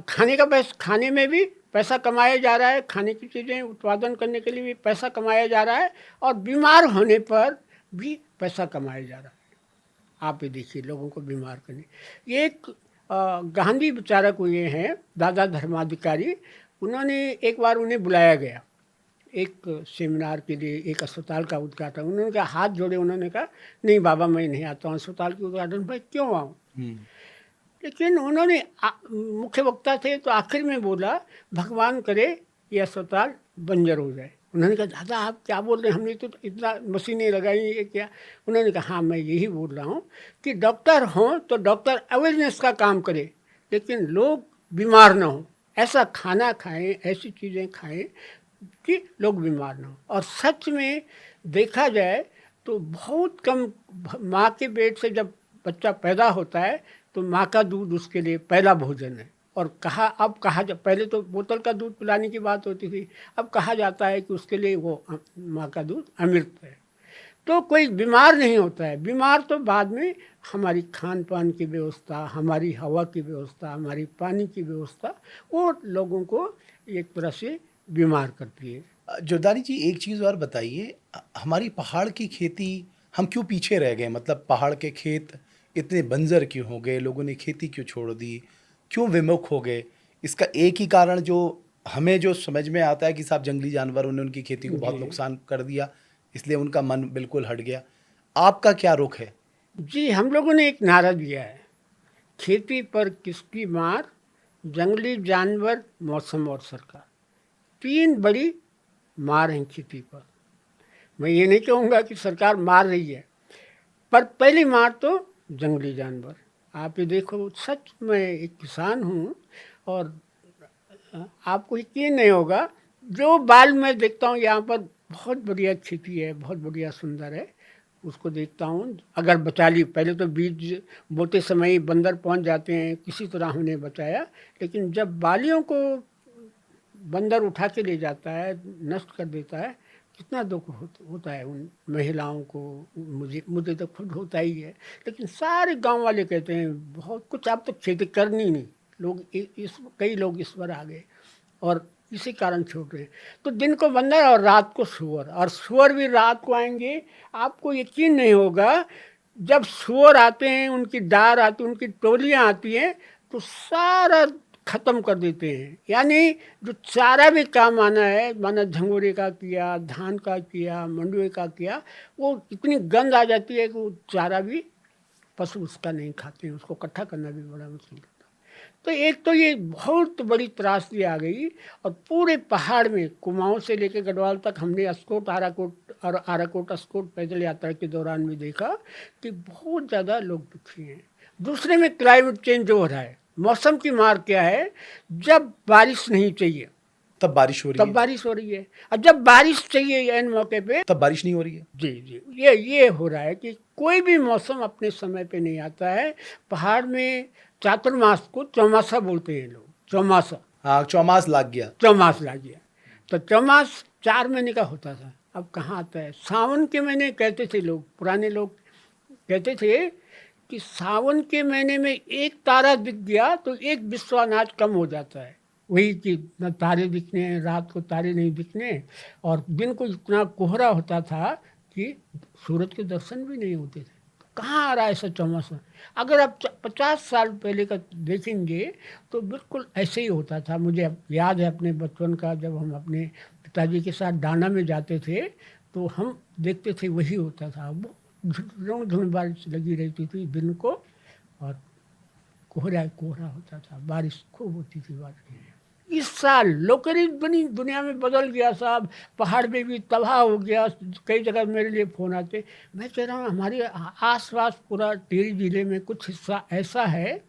खाने का पैसा, खाने में भी पैसा कमाया जा रहा है, खाने की चीज़ें उत्पादन करने के लिए भी पैसा कमाया जा रहा है, और बीमार होने पर भी पैसा कमाया जा रहा है। आप ये देखिए, लोगों को बीमार करने। ये एक गांधी विचारक हुए हैं, दादा धर्माधिकारी, उन्होंने एक बार उन्हें बुलाया गया एक सेमिनार के लिए, एक अस्पताल का उद्घाटन। उन्होंने कहा, हाथ जोड़े, उन्होंने कहा नहीं बाबा मैं नहीं आता हूँ अस्पताल के उद्घाटन पर, क्यों आऊँ। लेकिन उन्होंने मुख्य वक्ता थे तो आखिर में बोला, भगवान करे ये अस्पताल बंजर हो जाए। उन्होंने कहा, दादा आप क्या बोल रहे हैं, हमने तो इतना मशीनें लगाई है क्या। उन्होंने कहा, हाँ मैं यही बोल रहा हूँ कि डॉक्टर हों तो डॉक्टर अवेयरनेस का काम करे, लेकिन लोग बीमार ना हों। ऐसा खाना खाएं, ऐसी चीज़ें खाएं कि लोग बीमार ना हों। और सच में देखा जाए तो बहुत कम, माँ के पेट से जब बच्चा पैदा होता है तो माँ का दूध उसके लिए पहला भोजन है। और अब कहा जा, पहले तो बोतल का दूध पिलाने की बात होती थी, अब कहा जाता है कि उसके लिए वो माँ का दूध अमृत है। तो कोई बीमार नहीं होता है, बीमार तो बाद में हमारी खान पान की व्यवस्था, हमारी हवा की व्यवस्था, हमारी पानी की व्यवस्था, वो लोगों को एक तरह से बीमार करती है। जोरदानी जी, एक चीज़ और बताइए, हमारी पहाड़ की खेती, हम क्यों पीछे रह गए? मतलब पहाड़ के खेत इतने बंजर क्यों हो गए? लोगों ने खेती क्यों छोड़ दी? क्यों विमुख हो गए? इसका एक ही कारण जो हमें जो समझ में आता है कि साहब जंगली जानवरों ने उनकी खेती को बहुत नुकसान कर दिया, इसलिए उनका मन बिल्कुल हट गया। आपका क्या रुख है? जी, हम लोगों ने एक नारा दिया है, खेती पर किसकी मार, जंगली जानवर, मौसम और सरकार। तीन बड़ी मार हैं खेती पर। मैं ये नहीं कहूँगा कि सरकार मार रही है, पर पहली मार तो जंगली जानवर। आप ये देखो, सच में एक किसान हूँ, और आपको यकीन नहीं होगा, जो बाल मैं देखता हूँ यहाँ पर, बहुत बढ़िया खेती है, बहुत बढ़िया सुंदर है, उसको देखता हूँ। अगर बचा ली, पहले तो बीज बोते समय ही बंदर पहुँच जाते हैं, किसी तरह हमने बचाया, लेकिन जब बालियों को बंदर उठा के ले जाता है, नष्ट कर देता है, कितना दुख होता है उन महिलाओं को। मुझे तो खुद होता ही है, लेकिन सारे गांव वाले कहते हैं बहुत कुछ, आप तो खेती करनी नहीं। लोग कई लोग इस पर आ गए और इसी कारण छोड़ रहे हैं। तो दिन को बंदर और रात को सुअर, और सुअर भी रात को आएंगे। आपको यकीन नहीं होगा, जब सुअर आते हैं, उनकी डार आती, उनकी टोलियाँ आती हैं, तो सारा ख़त्म कर देते हैं। यानी जो चारा भी काम आना है, माना झंगोरे का किया, धान का किया, मंडुए का किया, वो इतनी गंध आ जाती है कि वो चारा भी पशु उसका नहीं खाते हैं, उसको इकट्ठा करना भी बड़ा मुश्किल होता है। तो एक तो ये बहुत बड़ी त्रासदी आ गई, और पूरे पहाड़ में कुमाऊं से लेकर गढ़वाल तक हमने अस्कोट, आराकोट और आराकोट अस्कोट पैदल यात्रा के दौरान भी देखा कि बहुत ज़्यादा लोग दुखी हैं। दूसरे में क्लाइमेट चेंज जो हो रहा है, मौसम की मार क्या है, जब बारिश नहीं चाहिए तब बारिश हो रही तब है, बारिश हो रही है, और जब बारिश चाहिए एन मौके पे तब बारिश नहीं हो रही है। जी जी, ये हो रहा है कि कोई भी मौसम अपने समय पे नहीं आता है। पहाड़ में चातुर्मास को चौमासा बोलते हैं लोग, चौमासा। हाँ, चौमास लाग गया। चौमास ला गया, तो चौमास 4 महीने का होता था, अब कहाँ आता है। सावन के महीने कहते थे लोग, पुराने लोग कहते थे कि सावन के महीने में एक तारा दिख गया तो एक विश्व अनाज कम हो जाता है। वही कि न तारे दिखने हैं, रात को तारे नहीं दिखने, और दिन को इतना कोहरा होता था कि सूरज के दर्शन भी नहीं होते थे। कहाँ आ रहा है ऐसा चौमासा। अगर आप 50 साल पहले का देखेंगे तो बिल्कुल ऐसे ही होता था। मुझे अब याद है अपने बचपन का, जब हम अपने पिताजी के साथ डांडा में जाते थे तो हम देखते थे वही होता था। धुंध बारिश लगी रहती थी दिन को, और कोहरा कोहरा होता था, बारिश खूब होती थी। बारिश इस साल लोकरी बनी दुनिया में बदल गया साहब, पहाड़ में भी तबाह हो गया। कई जगह मेरे लिए फ़ोन आते, मैं कह रहा हूँ हमारे आसपास पूरा टिहरी जिले में कुछ हिस्सा ऐसा है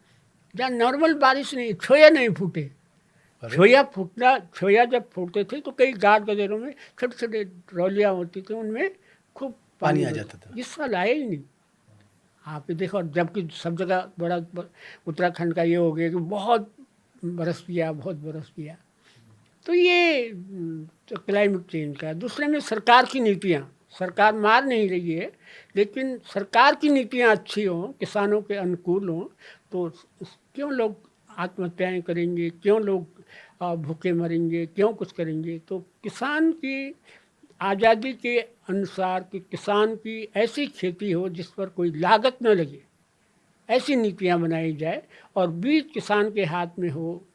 जहाँ नॉर्मल बारिश नहीं, छोया नहीं फूटे। छोया जब फूटते थे तो कई गाड़ गदेरों में छोटे छोटे ट्रॉलियाँ होती थी, उनमें खूब पानी आ जाता था। इस साल आया ही नहीं। आप ये देखो, जबकि सब जगह बड़ा उत्तराखंड का ये हो गया कि बहुत बरस गया, बहुत बरस गया। तो ये तो क्लाइमेट चेंज का। दूसरे में सरकार की नीतियाँ, सरकार मार नहीं रही है, लेकिन सरकार की नीतियाँ अच्छी हों, किसानों के अनुकूल हों, तो क्यों लोग आत्महत्याएं करेंगे, क्यों लोग भूखे मरेंगे, क्यों कुछ करेंगे। तो किसान की आज़ादी के अनुसार कि किसान की ऐसी खेती हो जिस पर कोई लागत न लगे, ऐसी नीतियाँ बनाई जाए, और बीज किसान के हाथ में हो,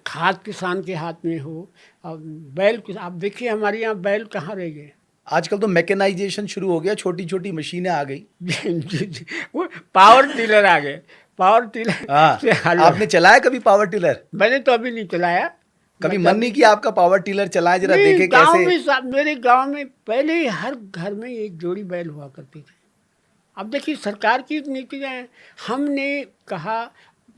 खाद किसान के हाथ में हो। अब बैल आप देखिए हमारे यहाँ बैल कहाँ रह गए। आजकल तो मैकेनाइजेशन शुरू हो गया, छोटी छोटी मशीनें आ गई। जी, वो पावर टिलर आ गए, पावर टिलर हाँ, से हल। आपने चलाया कभी पावर टिलर? मैंने तो अभी नहीं चलाया। कभी मन मतलब नहीं किया आपका पावर टिलर चलाएं, जरा नहीं, देखे गांव कैसे? में मेरे गांव में पहले ही हर घर में एक जोड़ी बैल हुआ करती थी। अब देखिए सरकार की नीतियाँ हैं। हमने कहा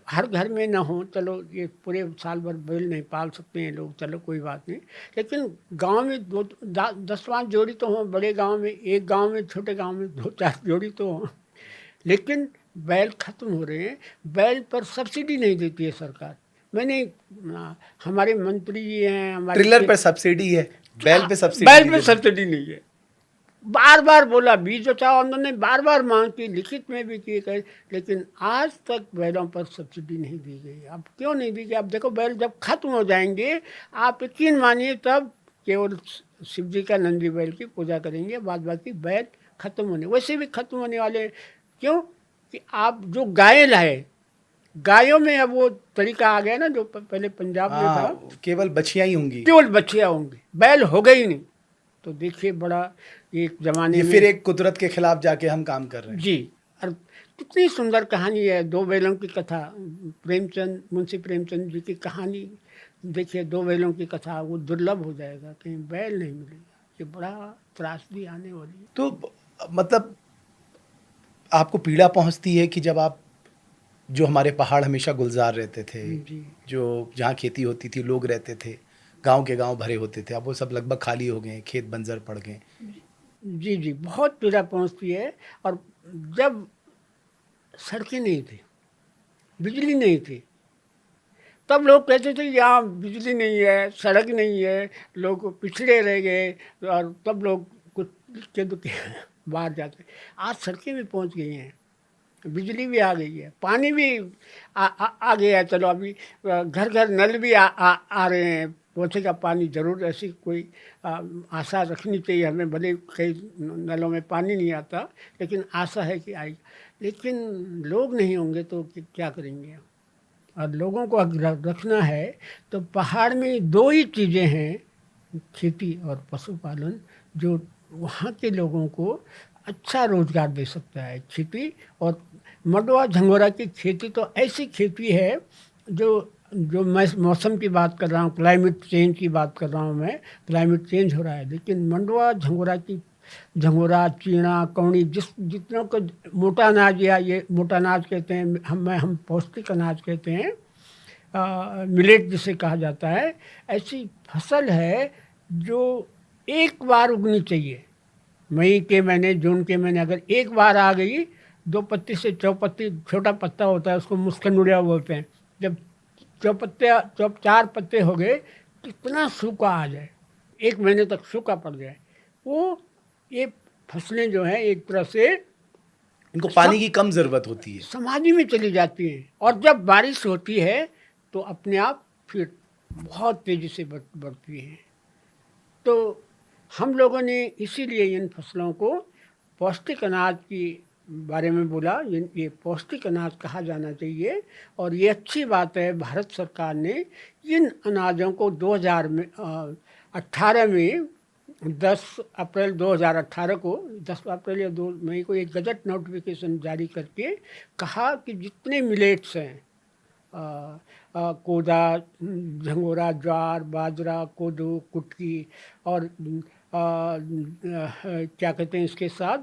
हर घर में ना हो, चलो ये पूरे साल भर बैल नहीं पाल सकते हैं लोग, चलो कोई बात नहीं, लेकिन गांव में 10-5 जोड़ी तो हों, बड़े गांव में एक गांव में, छोटे गांव में 2-4 जोड़ी तो हों। लेकिन बैल खत्म हो रहे हैं। बैल पर सब्सिडी नहीं देती है सरकार। मैंने हमारे मंत्री जी हैं, हमारे ट्रिलर पे सब्सिडी है, बैल पे सब्सिडी बैल नहीं पे देते। सब्सिडी नहीं है। बार बार बोला, बीज बचाओ आंदोलन ने बार बार मांग की, लिखित में भी की गई, लेकिन आज तक बैलों पर सब्सिडी नहीं दी गई। अब क्यों नहीं दी गई? अब देखो बैल जब खत्म हो जाएंगे, आप यकीन मानिए तब केवल शिव जी का नंदी बैल की पूजा करेंगे, बाद बाकी बैल खत्म होने, वैसे भी खत्म होने वाले हैं। क्यों कि आप जो गायें लाए, गायों में अब वो तरीका आ गया ना जो पहले पंजाब में था, हाँ, केवल बछियां ही होंगी। केवल बच्चियाँ होंगी, बैल हो गई नहीं। तो देखिए बड़ा एक जमाने ये में फिर एक कुदरत के खिलाफ जाके हम काम कर रहे हैं। जी। और कितनी सुंदर कहानी है, दो बैलों की कथा। प्रेमचंद, मुंशी प्रेमचंद जी की कहानी देखिए, दो बैलों की कथा, वो दुर्लभ हो जाएगा, कहीं बैल नहीं मिलेगा। ये बड़ा त्रासदी आने वाली है। तो मतलब आपको पीड़ा पहुंचती है कि जब आप, जो हमारे पहाड़ हमेशा गुलजार रहते थे, जी जो जहाँ खेती होती थी, लोग रहते थे, गांव के गांव भरे होते थे, अब वो सब लगभग खाली हो गए, खेत बंजर पड़ गए। जी जी, बहुत पीड़ा पहुंचती है। और जब सड़कें नहीं थी, बिजली नहीं थी, तब लोग कहते थे यहाँ बिजली नहीं है, सड़क नहीं है, लोग पिछड़े रह गए, और तब लोग कुछ के दुखे बाहर जाते। आज सड़कें भी पहुँच गई हैं, बिजली भी आ गई है, पानी भी आ गया है। चलो अभी घर घर नल भी आ रहे हैं, पोछे का पानी जरूर, ऐसी कोई आशा रखनी चाहिए हमें। भले कई नलों में पानी नहीं आता, लेकिन आशा है कि आएगी। लेकिन लोग नहीं होंगे तो क्या करेंगे? और लोगों को अगर रखना है तो पहाड़ में दो ही चीज़ें हैं, खेती और पशुपालन, जो वहाँ के लोगों को अच्छा रोजगार दे सकता है। खेती और मंडवा झंगोरा की खेती तो ऐसी खेती है जो जो मैं मौसम की बात कर रहा हूँ, क्लाइमेट चेंज की बात कर रहा हूँ मैं। क्लाइमेट चेंज हो रहा है, लेकिन मंडवा झंगोरा की, झंगोरा, चीणा, कौड़ी, जितनों को मोटा अनाज, या ये मोटा अनाज कहते हैं, हम पौष्टिक अनाज कहते हैं, मिलेट जिसे कहा जाता है, ऐसी फसल है जो एक बार उगनी चाहिए। मई के महीने, जून के महीने अगर एक बार आ गई, 2 पत्ती से चौपत्ती, छोटा पत्ता होता है उसको मुस्कनुड़िया बोलते हैं, जब चौ 4 पत्ते हो गए, कितना सूखा आ जाए, 1 महीने तक सूखा पड़ जाए, वो ये फसलें जो हैं एक तरह से इनको पानी की कम जरूरत होती है। समाधि में चली जाती हैं। और जब बारिश होती है तो अपने आप फिर बहुत तेज़ी से बढ़ती हैं। तो हम लोगों ने इसीलिए इन फसलों को पौष्टिक अनाज की बारे में बोला। ये पौष्टिक अनाज कहा जाना चाहिए। और ये अच्छी बात है, भारत सरकार ने इन अनाजों को 2018 में 10 अप्रैल 2018 को, 10 अप्रैल या 2 मई को एक गजट नोटिफिकेशन जारी करके कहा कि जितने मिलेट्स हैं, कोदा, झंगोरा, ज्वार, बाजरा, कोदो, कुटकी और क्या कहते हैं इसके साथ,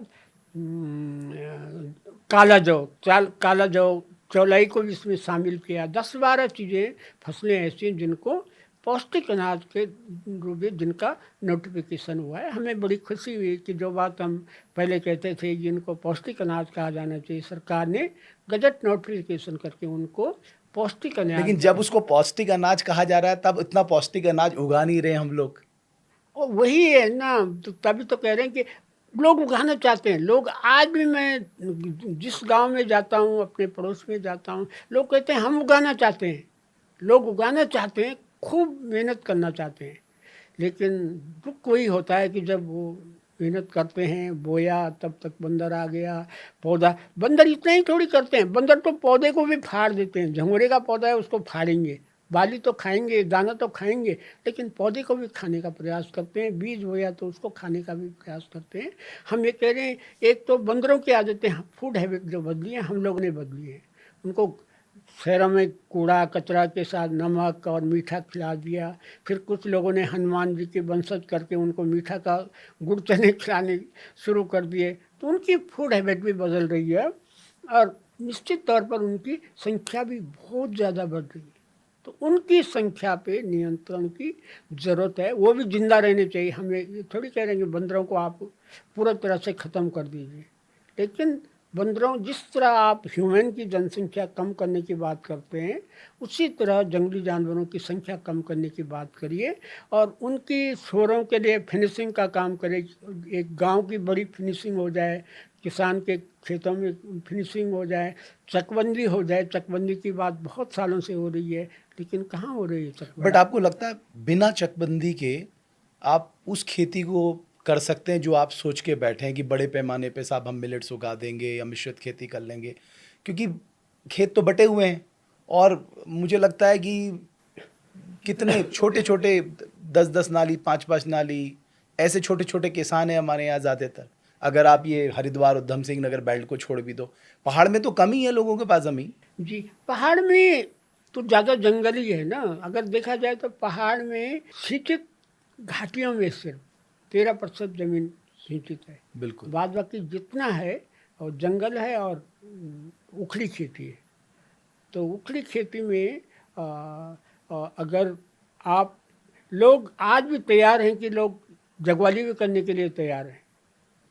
काला जौ, काला जौ, चौलाई को भी इसमें शामिल किया। 10-12 चीज़ें, फसलें ऐसी हैं जिनको पौष्टिक अनाज के रूप में जिनका नोटिफिकेशन हुआ है। हमें बड़ी खुशी हुई कि जो बात हम पहले कहते थे कि इनको पौष्टिक अनाज कहा जाना चाहिए, सरकार ने गजट नोटिफिकेशन करके उनको पौष्टिक अनाज। लेकिन जब उसको पौष्टिक अनाज कहा जा रहा है तब इतना पौष्टिक अनाज उगा नहीं रहे हम लोग। और वही है ना, तो तभी तो कह रहे हैं कि लोग उगाना चाहते हैं। लोग आज भी, मैं जिस गांव में जाता हूँ, अपने पड़ोस में जाता हूँ, लोग कहते हैं हम उगाना चाहते हैं। लोग उगाना चाहते हैं, खूब मेहनत करना चाहते हैं, लेकिन दुख वही होता है कि जब वो मेहनत करते हैं, बोया, तब तक बंदर आ गया। पौधा, बंदर इतना ही थोड़ी करते हैं, बंदर तो पौधे को भी फाड़ देते हैं। झंगोरे का पौधा है, उसको फाड़ेंगे, बाली तो खाएंगे, दाना तो खाएंगे, लेकिन पौधे को भी खाने का प्रयास करते हैं। बीज बोया तो उसको खाने का भी प्रयास करते हैं। हम ये कह रहे हैं, एक तो बंदरों की आदतें, फूड हैबिट जो बदली है, हम लोगों ने बदली है। उनको शहरों में कूड़ा कचरा के साथ नमक और मीठा खिला दिया। फिर कुछ लोगों ने हनुमान जी के वंशज करके उनको मीठा का गुड़ चने खिलाने शुरू कर दिए, तो उनकी फूड हैबिट भी बदल रही है और निश्चित तौर पर उनकी संख्या भी बहुत ज़्यादा बढ़ रही है। तो उनकी संख्या पे नियंत्रण की ज़रूरत है। वो भी जिंदा रहने चाहिए। हमें ये थोड़ी कह रहे हैं कि बंदरों को आप पूरा तरह से ख़त्म कर दीजिए, लेकिन बंदरों, जिस तरह आप ह्यूमन की जनसंख्या कम करने की बात करते हैं, उसी तरह जंगली जानवरों की संख्या कम करने की बात करिए और उनकी शोरों के लिए फिनिशिंग का काम करें। एक गांव की बड़ी फिनिशिंग हो जाए, किसान के खेतों में फिनिशिंग हो जाए, चकबंदी हो जाए। चकबंदी की बात बहुत सालों से हो रही है, लेकिन कहाँ हो रही है चकबंदी। बट आपको लगता है बिना चकबंदी के आप उस खेती को कर सकते हैं जो आप सोच के बैठे हैं कि बड़े पैमाने पे साहब हम मिलेट्स उगा देंगे या मिश्रित खेती कर लेंगे? क्योंकि खेत तो बटे हुए हैं और मुझे लगता है कि कितने छोटे छोटे 10-10 नाली, 5-5 नाली, ऐसे छोटे छोटे किसान हैं हमारे यहाँ ज़्यादातर। अगर आप ये हरिद्वार उधम सिंह नगर बेल्ट को छोड़ भी दो, पहाड़ में तो कम ही है लोगों के पास ज़मीन। जी, पहाड़ में तो ज़्यादा जंगल ही है ना। अगर देखा जाए तो पहाड़ में सिंचित घाटियों में सिर्फ 13% जमीन सिंचित है। बिल्कुल। बाद बाकी जितना है और जंगल है और उखड़ी खेती है। तो उखड़ी खेती में अगर आप, लोग आज भी तैयार हैं कि लोग जगवाली भी करने के लिए तैयार हैं।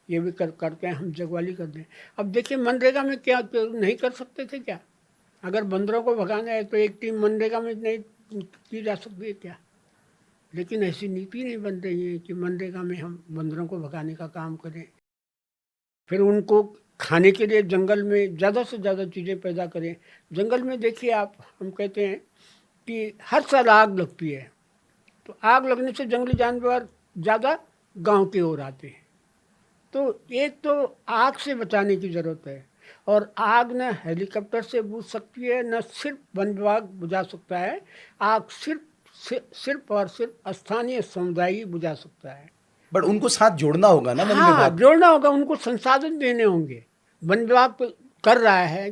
ये भी करते हैं, हम जगवाली कर दें। अब देखिए मनरेगा में क्या नहीं कर सकते थे क्या? अगर बंदरों को भगाना है तो एक टीम मनरेगा में नहीं की जा सकती है क्या? लेकिन ऐसी नीति नहीं बन रही है कि मनरेगा में हम बंदरों को भगाने का काम करें। फिर उनको खाने के लिए जंगल में ज़्यादा से ज़्यादा चीज़ें पैदा करें। जंगल में देखिए आप, हम कहते हैं कि हर साल आग लगती है, तो आग लगने से जंगली जानवर ज़्यादा गांव की ओर आते हैं। तो एक तो आग से बचाने की ज़रूरत है, और आग न हेलीकॉप्टर से बुझ सकती है, न सिर्फ वन विभाग बुझा सकता है। आग सिर्फ और सिर्फ स्थानीय समुदाय ही बुझा सकता है। बट उनको साथ जोड़ना होगा ना वन हाँ, विभाग। जोड़ना होगा, उनको संसाधन देने होंगे। वन विभाग तो कर रहा है,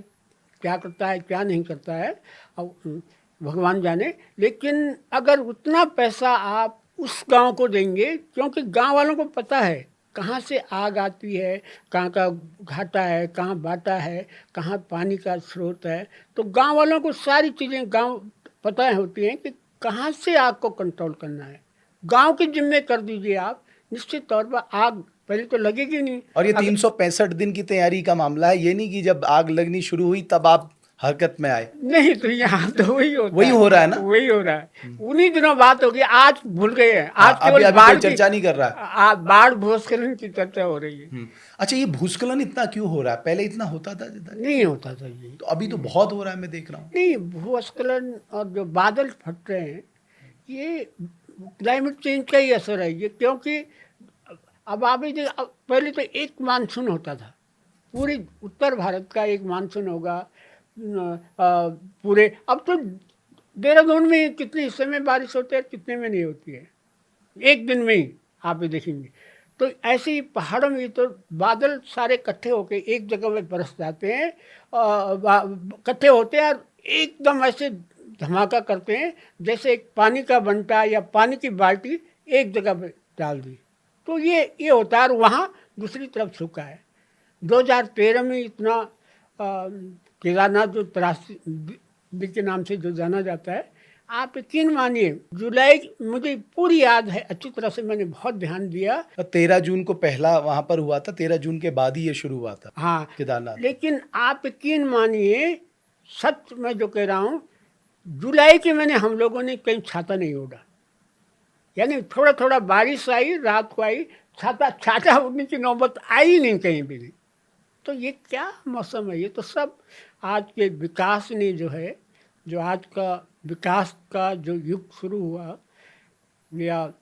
क्या करता है क्या नहीं करता है अब भगवान जाने। लेकिन अगर उतना पैसा आप उस गांव को देंगे, क्योंकि गांव वालों को पता है कहाँ से आग आती है, कहाँ का घाटा है, कहाँ बाटा है, कहाँ पानी का स्रोत है, तो गांव वालों को सारी चीज़ें गांव पता होती हैं कि कहाँ से आग को कंट्रोल करना है। गांव की जिम्मे कर दीजिए आप, निश्चित तौर पर आग पहले तो लगेगी नहीं। और ये 365 दिन की तैयारी का मामला है, ये नहीं कि जब आग लगनी शुरू हुई तब आप हरकत में आए। नहीं, तो यहाँ तो वही होता वही है, हो रहा है ना। वही हो रहा है। उन्हीं दिनों बात होगी, आज भूल गए हैं। आज अभी केवल अभी बाढ़ कोई चर्चा नहीं कर रहा है। आज बाढ़ भूस्खलन की चर्चा हो रही है। अच्छा, ये भूस्खलन इतना क्यों हो रहा है? पहले इतना होता था नहीं होता था ये, तो अभी तो बहुत हो रहा है, मैं देख रहा हूँ। नहीं। भूस्खलन और जो बादल फट रहे हैं, ये क्लाइमेट चेंज का ही असर है ये। क्योंकि अब आप ही देखिए, पहले तो एक मानसून होता था, पूरे उत्तर भारत का एक मानसून होगा पूरे। अब तो देहरादून में कितने हिस्से में बारिश होती है, कितने में नहीं होती है, एक दिन में ही आप ये देखेंगे। तो ऐसे ही पहाड़ों में तो बादल सारे इकट्ठे होके एक जगह में बरस जाते हैं, इकट्ठे होते हैं और एकदम ऐसे धमाका करते हैं, जैसे एक पानी का बंटा या पानी की बाल्टी एक जगह पे डाल दी। तो ये होता है। और वहाँ दूसरी तरफ सूखा है। 2013 में इतना केदारनाथ जो त्रासदी के नाम से जो जाना जाता है, आप यकीन मानिए, जुलाई, मुझे पूरी याद है अच्छी तरह से, मैंने बहुत ध्यान दिया। 13 जून को पहला वहां पर हुआ था, 13 जून के बाद ही ये शुरू हुआ था। हाँ, केदारनाथ। लेकिन आप यकीन मानिए, सच मैं जो कह रहा हूँ, जुलाई के महीने हम लोगों ने कहीं छाता नहीं ओढ़ा, यानी थोड़ा थोड़ा बारिश आई, रात को आई, छाता छाता ओढ़ने की नौबत आई नहीं कहीं भी नहीं। तो ये क्या मौसम है? ये तो सब आज के विकास ने जो है, जो आज का विकास का जो युग शुरू हुआ, या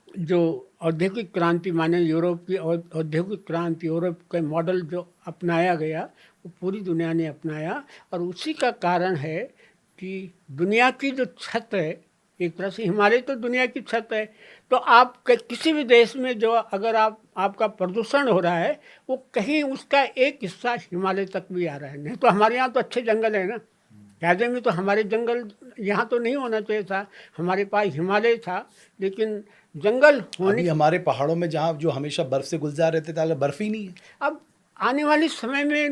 जो औद्योगिक क्रांति माने यूरोप की औद्योगिक क्रांति, यूरोप के मॉडल जो अपनाया गया वो पूरी दुनिया ने अपनाया। और उसी का कारण है कि दुनिया की जो छत है, एक तरह से हिमालय तो दुनिया की छत है। तो आप किसी भी देश में जो अगर आपका प्रदूषण हो रहा है, वो कहीं उसका एक हिस्सा हिमालय तक भी आ रहा है। नहीं तो हमारे यहाँ तो अच्छे जंगल है ना, राजस्थान में तो हमारे जंगल यहाँ तो नहीं होना चाहिए था, हमारे पास हिमालय था, लेकिन जंगल होने अभी हमारे पहाड़ों में जहाँ जो हमेशा बर्फ से गुलजार रहते थे, बर्फ ही नहीं है। अब आने वाले समय में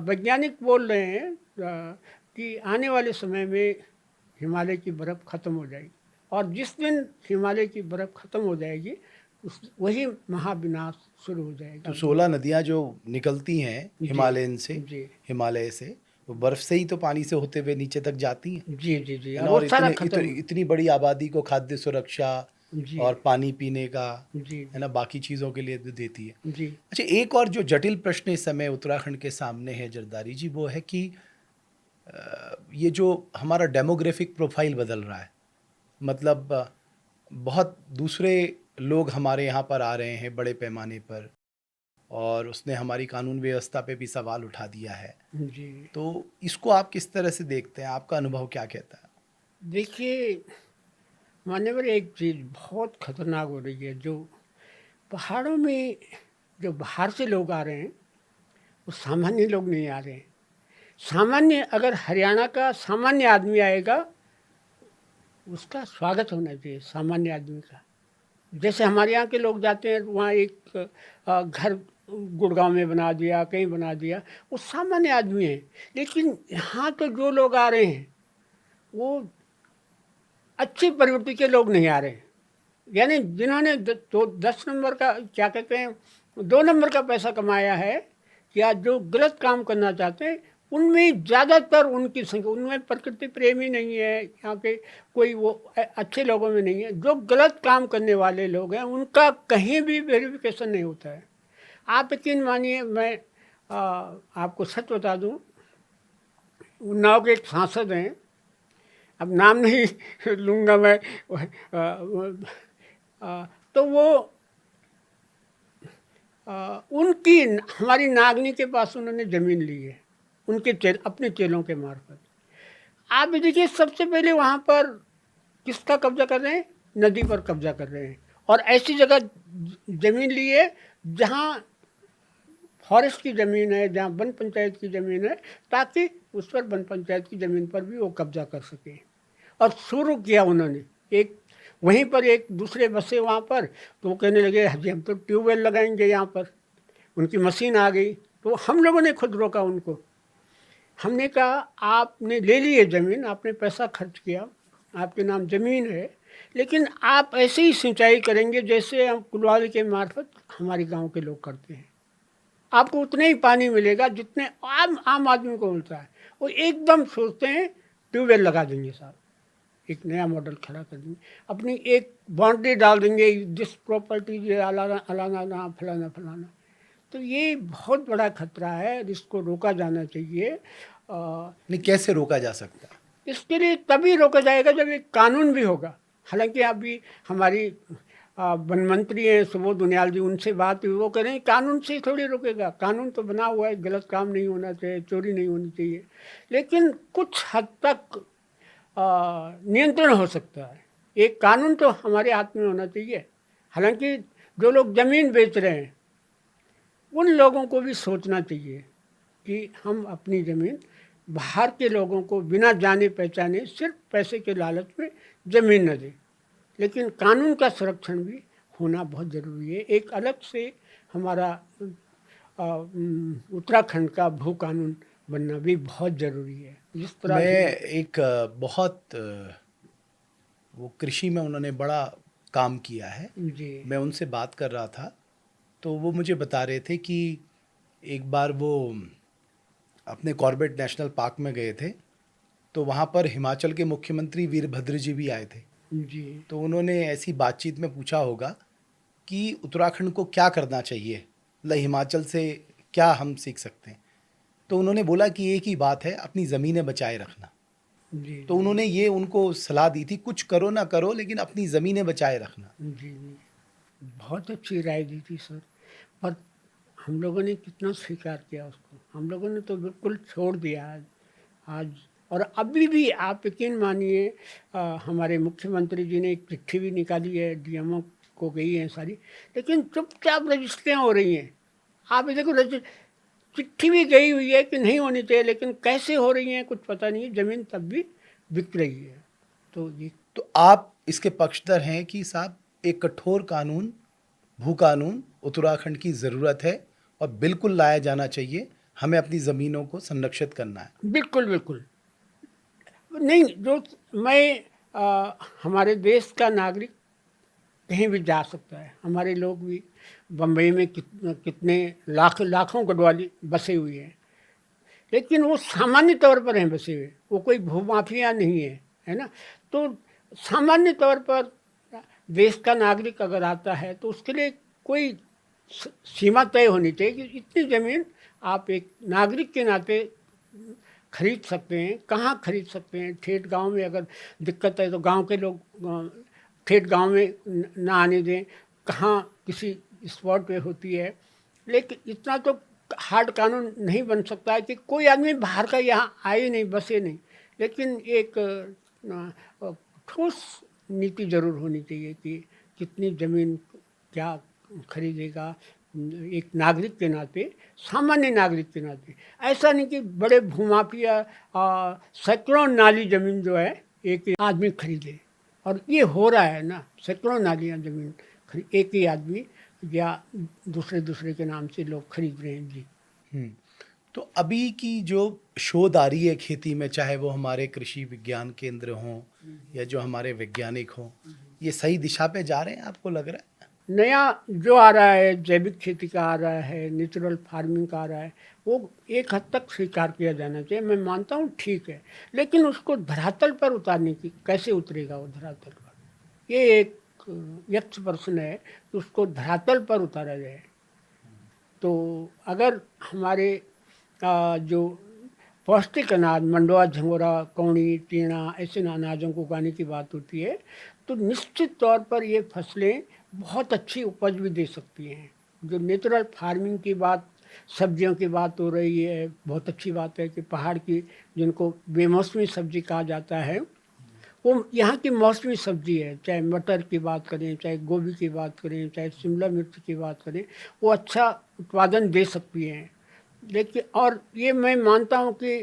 वैज्ञानिक बोल रहे हैं कि आने वाले समय में हिमालय की बर्फ़ ख़त्म हो जाएगी, और जिस दिन हिमालय की बर्फ़ ख़त्म हो जाएगी वही महाविनाश शुरू हो जाएगा। तो 16 नदियाँ जो निकलती हैं जी हिमालय से वो बर्फ से ही तो पानी से होते हुए नीचे तक जाती हैं। जी जी जी, है ना? वो और सारा इतनी खत्म। इतनी बड़ी आबादी को खाद्य सुरक्षा जी और पानी पीने का, जी है ना, बाकी चीज़ों के लिए भी देती है। जी अच्छा, एक और जो जटिल प्रश्न इस समय उत्तराखंड के सामने है जरदारी जी, वो है कि ये जो हमारा डेमोग्राफिक प्रोफाइल बदल रहा है, मतलब बहुत दूसरे लोग हमारे यहाँ पर आ रहे हैं बड़े पैमाने पर, और उसने हमारी कानून व्यवस्था पे भी सवाल उठा दिया है। जी। तो इसको आप किस तरह से देखते हैं? आपका अनुभव क्या कहता है? देखिए मान्यवर, एक चीज़ बहुत खतरनाक हो रही है। जो पहाड़ों में जो बाहर से लोग आ रहे हैं, वो सामान्य लोग नहीं आ रहे हैं। सामान्य, अगर हरियाणा का सामान्य आदमी आएगा, उसका स्वागत होना चाहिए सामान्य आदमी का। जैसे हमारे यहाँ के लोग जाते हैं, वहाँ एक घर गुड़गांव में बना दिया, कहीं बना दिया, वो सामान्य आदमी है। लेकिन यहाँ तो जो लोग आ रहे हैं वो अच्छी प्रवृत्ति के लोग नहीं आ रहे हैं, यानी जिन्होंने तो 10 नंबर का, क्या कहते हैं, 2 नंबर का पैसा कमाया है, या जो गलत काम करना चाहते हैं, उनमें ज़्यादातर उनकी संख्या, उनमें प्रकृति प्रेमी नहीं है, यहाँ के कोई वो अच्छे लोगों में नहीं है। जो गलत काम करने वाले लोग हैं उनका कहीं भी वेरिफिकेशन नहीं होता है। आप यकीन मानिए, मैं आपको सच बता दूं, उन्नाव के एक सांसद हैं, अब नाम नहीं लूँगा मैं, तो वो उनकी हमारी नागनी के पास उन्होंने ज़मीन ली है, उनके अपने चेलों के मार्फत। आप देखिए, सबसे पहले वहाँ पर किसका कब्जा कर रहे हैं? नदी पर कब्जा कर रहे हैं, और ऐसी जगह ज़मीन ली है जहाँ फॉरेस्ट की ज़मीन है, जहाँ वन पंचायत की ज़मीन है, ताकि उस पर वन पंचायत की ज़मीन पर भी वो कब्जा कर सके। और शुरू किया उन्होंने, एक वहीं पर एक दूसरे बसे वहाँ पर, तो वो कहने लगे हजी हम तो ट्यूबवेल लगाएंगे यहाँ पर। उनकी मशीन आ गई, तो हम लोगों ने खुद रोका उनको। हमने कहा आपने ले ली है ज़मीन, आपने पैसा खर्च किया, आपके नाम ज़मीन है, लेकिन आप ऐसे ही सिंचाई करेंगे जैसे हम कुलवाड़ी के मार्फत हमारे गांव के लोग करते हैं। आपको उतने ही पानी मिलेगा जितने आम आदमी को मिलता है। वो एकदम सोचते हैं ट्यूबवेल लगा देंगे साहब, एक नया मॉडल खड़ा कर देंगे, अपनी एक बाउंड्री डाल देंगे, दिस प्रॉपर्टी ये अलाना अलाना फलाना फलाना। तो ये बहुत बड़ा खतरा है, इसको रोका जाना चाहिए। नहीं, कैसे रोका जा सकता है? इसके लिए तभी रोका जाएगा जब एक कानून भी होगा। हालांकि अभी हमारी वन मंत्री हैं सुबोध उनियाल जी, उनसे बात हुई, वो कह रहे हैं कानून से ही थोड़ी रुकेगा, कानून तो बना हुआ है, गलत काम नहीं होना चाहिए, चोरी नहीं होनी चाहिए, लेकिन कुछ हद तक नियंत्रण हो सकता है। एक कानून तो हमारे हाथ में होना चाहिए। हालांकि जो लोग ज़मीन बेच रहे हैं उन लोगों को भी सोचना चाहिए कि हम अपनी ज़मीन बाहर के लोगों को बिना जाने पहचाने सिर्फ पैसे के लालच में ज़मीन न दें, लेकिन कानून का संरक्षण भी होना बहुत ज़रूरी है। एक अलग से हमारा उत्तराखंड का भू कानून बनना भी बहुत ज़रूरी है। जिस तरह मैं एक बहुत वो कृषि में उन्होंने बड़ा काम किया है, जी मैं उनसे बात कर रहा था, तो वो मुझे बता रहे थे कि एक बार वो अपने कॉर्बेट नेशनल पार्क में गए थे, तो वहाँ पर हिमाचल के मुख्यमंत्री वीरभद्र जी भी आए थे। जी तो उन्होंने ऐसी बातचीत में पूछा होगा कि उत्तराखंड को क्या करना चाहिए, मतलब हिमाचल से क्या हम सीख सकते हैं। तो उन्होंने बोला कि एक ही बात है, अपनी ज़मीनें बचाए रखना। जी तो उन्होंने ये उनको सलाह दी थी, कुछ करो ना करो लेकिन अपनी ज़मीनें बचाए रखना। जी जी, बहुत अच्छी राय दी थी सर। पर हम लोगों ने कितना स्वीकार किया उसको, हम लोगों ने तो बिल्कुल छोड़ दिया आज। और अभी भी आप यकीन मानिए, हमारे मुख्यमंत्री जी ने एक चिट्ठी भी निकाली है, डीएमओ को गई है सारी, लेकिन चुपचाप रजिस्ट्रियाँ हो रही हैं। आप ये देखो, चिट्ठी भी गई हुई है कि नहीं होनी चाहिए, लेकिन कैसे हो रही हैं कुछ पता नहीं है, ज़मीन तब भी बिक रही है। तो ये तो आप इसके पक्षधर हैं कि साहब एक कठोर कानून, भू कानून उत्तराखंड की ज़रूरत है और बिल्कुल लाया जाना चाहिए, हमें अपनी ज़मीनों को संरक्षित करना है। बिल्कुल बिल्कुल नहीं। जो मैं हमारे देश का नागरिक कहीं भी जा सकता है। हमारे लोग भी बम्बई में कितने लाखों गढ़वाली बसे हुए हैं, लेकिन वो सामान्य तौर पर हैं बसे हुए, वो कोई भूमाफिया नहीं है ना। तो सामान्य तौर पर देश का नागरिक अगर आता है तो उसके लिए कोई सीमा तय होनी चाहिए कि इतनी ज़मीन आप एक नागरिक के नाते खरीद सकते हैं। कहाँ खरीद सकते हैं? ठेठ गांव में अगर दिक्कत है तो गांव के लोग ठेठ गांव में ना आने दें, कहाँ किसी स्पॉट पे होती है। लेकिन इतना तो हार्ड कानून नहीं बन सकता है कि कोई आदमी बाहर का यहाँ आए नहीं, बसे नहीं, लेकिन एक ठोस नीति ज़रूर होनी चाहिए कि कितनी ज़मीन क्या खरीदेगा एक नागरिक के नाते, सामान्य नागरिक के नाते। ऐसा नहीं कि बड़े भूमाफिया सैकड़ों नाली ज़मीन जो है एक ही आदमी खरीदे, और ये हो रहा है ना, सैकड़ों नालियाँ ज़मीन एक ही आदमी या दूसरे के नाम से लोग खरीद रहे हैं। जी तो अभी की जो शोध आ रही है खेती में, चाहे वो हमारे कृषि विज्ञान केंद्र हों या जो हमारे वैज्ञानिक हों, ये सही दिशा पे जा रहे हैं, आपको लग रहा है? नया जो आ रहा है, जैविक खेती का आ रहा है, नेचुरल फार्मिंग का आ रहा है, वो एक हद तक स्वीकार किया जाना चाहिए। मैं मानता हूँ ठीक है, लेकिन उसको धरातल पर उतारने की कैसे उतरेगा वो धरातल पर, ये एक यक्ष प्रश्न है कि उसको धरातल पर उतारा जाए। तो अगर हमारे जो पौष्टिक अनाज, मंडुआ, झंगोरा, कौड़ी, टीना, ऐसे अनाजों को उगाने की बात होती है, तो निश्चित तौर पर ये फसलें बहुत अच्छी उपज भी दे सकती हैं। जो नेचुरल फार्मिंग की बात, सब्जियों की बात हो रही है, बहुत अच्छी बात है कि पहाड़ की, जिनको बेमौसमी सब्जी कहा जाता है, वो यहाँ की मौसमी सब्जी है। चाहे मटर की बात करें, चाहे गोभी की बात करें, चाहे शिमला मिर्च की बात करें, वो अच्छा उत्पादन दे सकती हैं। देखिए, और ये मैं मानता हूँ कि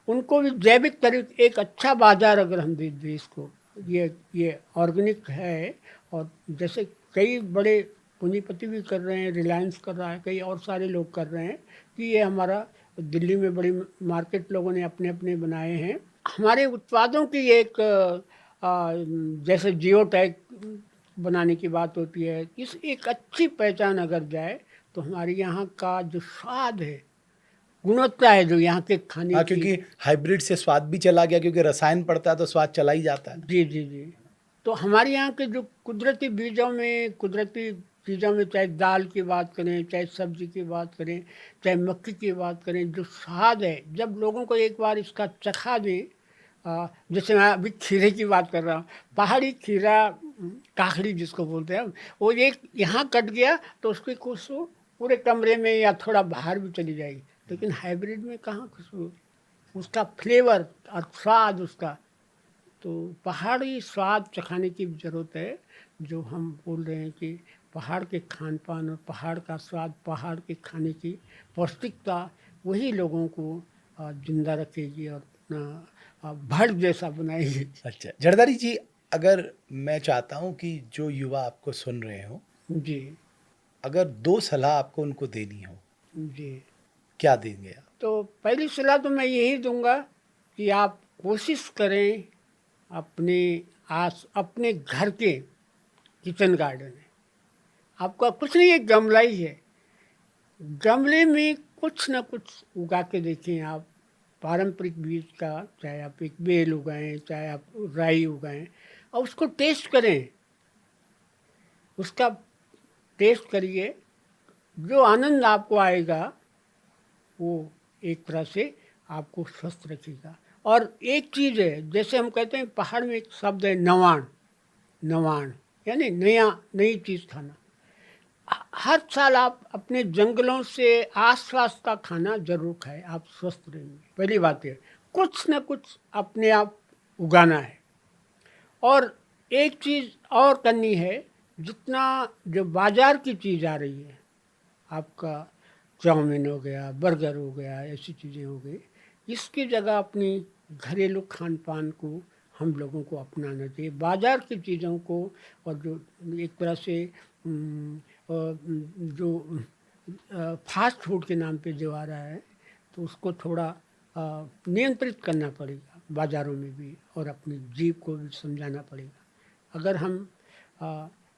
उनको भी जैविक तरीके, एक अच्छा बाजार अगर हम दे दें इसको, ये ऑर्गेनिक है। और जैसे कई बड़े पूंजीपति भी कर रहे हैं, रिलायंस कर रहा है, कई और सारे लोग कर रहे हैं कि ये हमारा दिल्ली में बड़ी मार्केट लोगों ने अपने अपने बनाए हैं। हमारे उत्पादों की एक जैसे जियो टैग बनाने की बात होती है, इस एक अच्छी पहचान अगर जाए तो हमारे यहाँ का जो स्वाद है, गुणवत्ता है जो यहाँ के खाने हाँ, की। क्योंकि हाइब्रिड से स्वाद भी चला गया, क्योंकि रसायन पड़ता है तो स्वाद चला ही जाता है। जी जी जी। तो हमारे यहाँ के जो कुदरती बीजों में, कुदरती चीज़ों में, चाहे दाल की बात करें, चाहे सब्जी की बात करें, चाहे मक्की की बात करें, जो स्वाद है, जब लोगों को एक बार इसका चखा दें, जैसे मैं अभी खीरे की बात कर रहा हूँ, पहाड़ी खीरा, काकड़ी जिसको बोलते हैं, वो एक यहाँ कट गया तो उसकी खुशबू पूरे कमरे में या थोड़ा बाहर भी चली जाएगी। लेकिन हाइब्रिड में कहाँ खुशबू, उसका फ्लेवर और स्वाद उसका, तो पहाड़ी स्वाद चखाने की ज़रूरत है। जो हम बोल रहे हैं कि पहाड़ के खान पान और पहाड़ का स्वाद, पहाड़ के खाने की पौष्टिकता, वही लोगों को जिंदा रखेगी और भड़ जैसा बनाएगी। अच्छा जरदारी जी, अगर मैं चाहता हूँ कि जो युवा आपको सुन रहे हो, जी अगर दो सलाह आपको उनको देनी हो, जी। क्या देंगे आप? तो पहली सलाह तो मैं यही दूंगा कि आप कोशिश करें अपने घर के किचन गार्डन है, आपका कुछ नहीं, एक गमला ही है, गमले में कुछ ना कुछ उगा के देखें आप। पारंपरिक बीज का, चाहे आप एक बेल उगाएं, चाहे आप राई उगाएं, और उसको टेस्ट करें, उसका टेस्ट करिए। जो आनंद आपको आएगा वो एक तरह से आपको स्वस्थ रखेगा। और एक चीज़ है, जैसे हम कहते हैं पहाड़ में एक शब्द है नवाण, नवाण यानी नई चीज़ खाना। हर साल आप अपने जंगलों से आसपास का खाना जरूर खाएं, आप स्वस्थ रहेंगे। पहली बात है, कुछ न कुछ अपने आप उगाना है। और एक चीज़ और करनी है, जितना जो बाजार की चीज़ आ रही है, आपका चाउमीन हो गया, बर्गर हो गया, ऐसी चीज़ें हो गई, इसकी जगह अपनी घरेलू खान पान को हम लोगों को अपनाना चाहिए। बाजार की चीज़ों को, और जो एक तरह से जो फास्ट फूड के नाम पे जो आ रहा है, तो उसको थोड़ा नियंत्रित करना पड़ेगा बाज़ारों में भी, और अपनी जीभ को भी समझाना पड़ेगा। अगर हम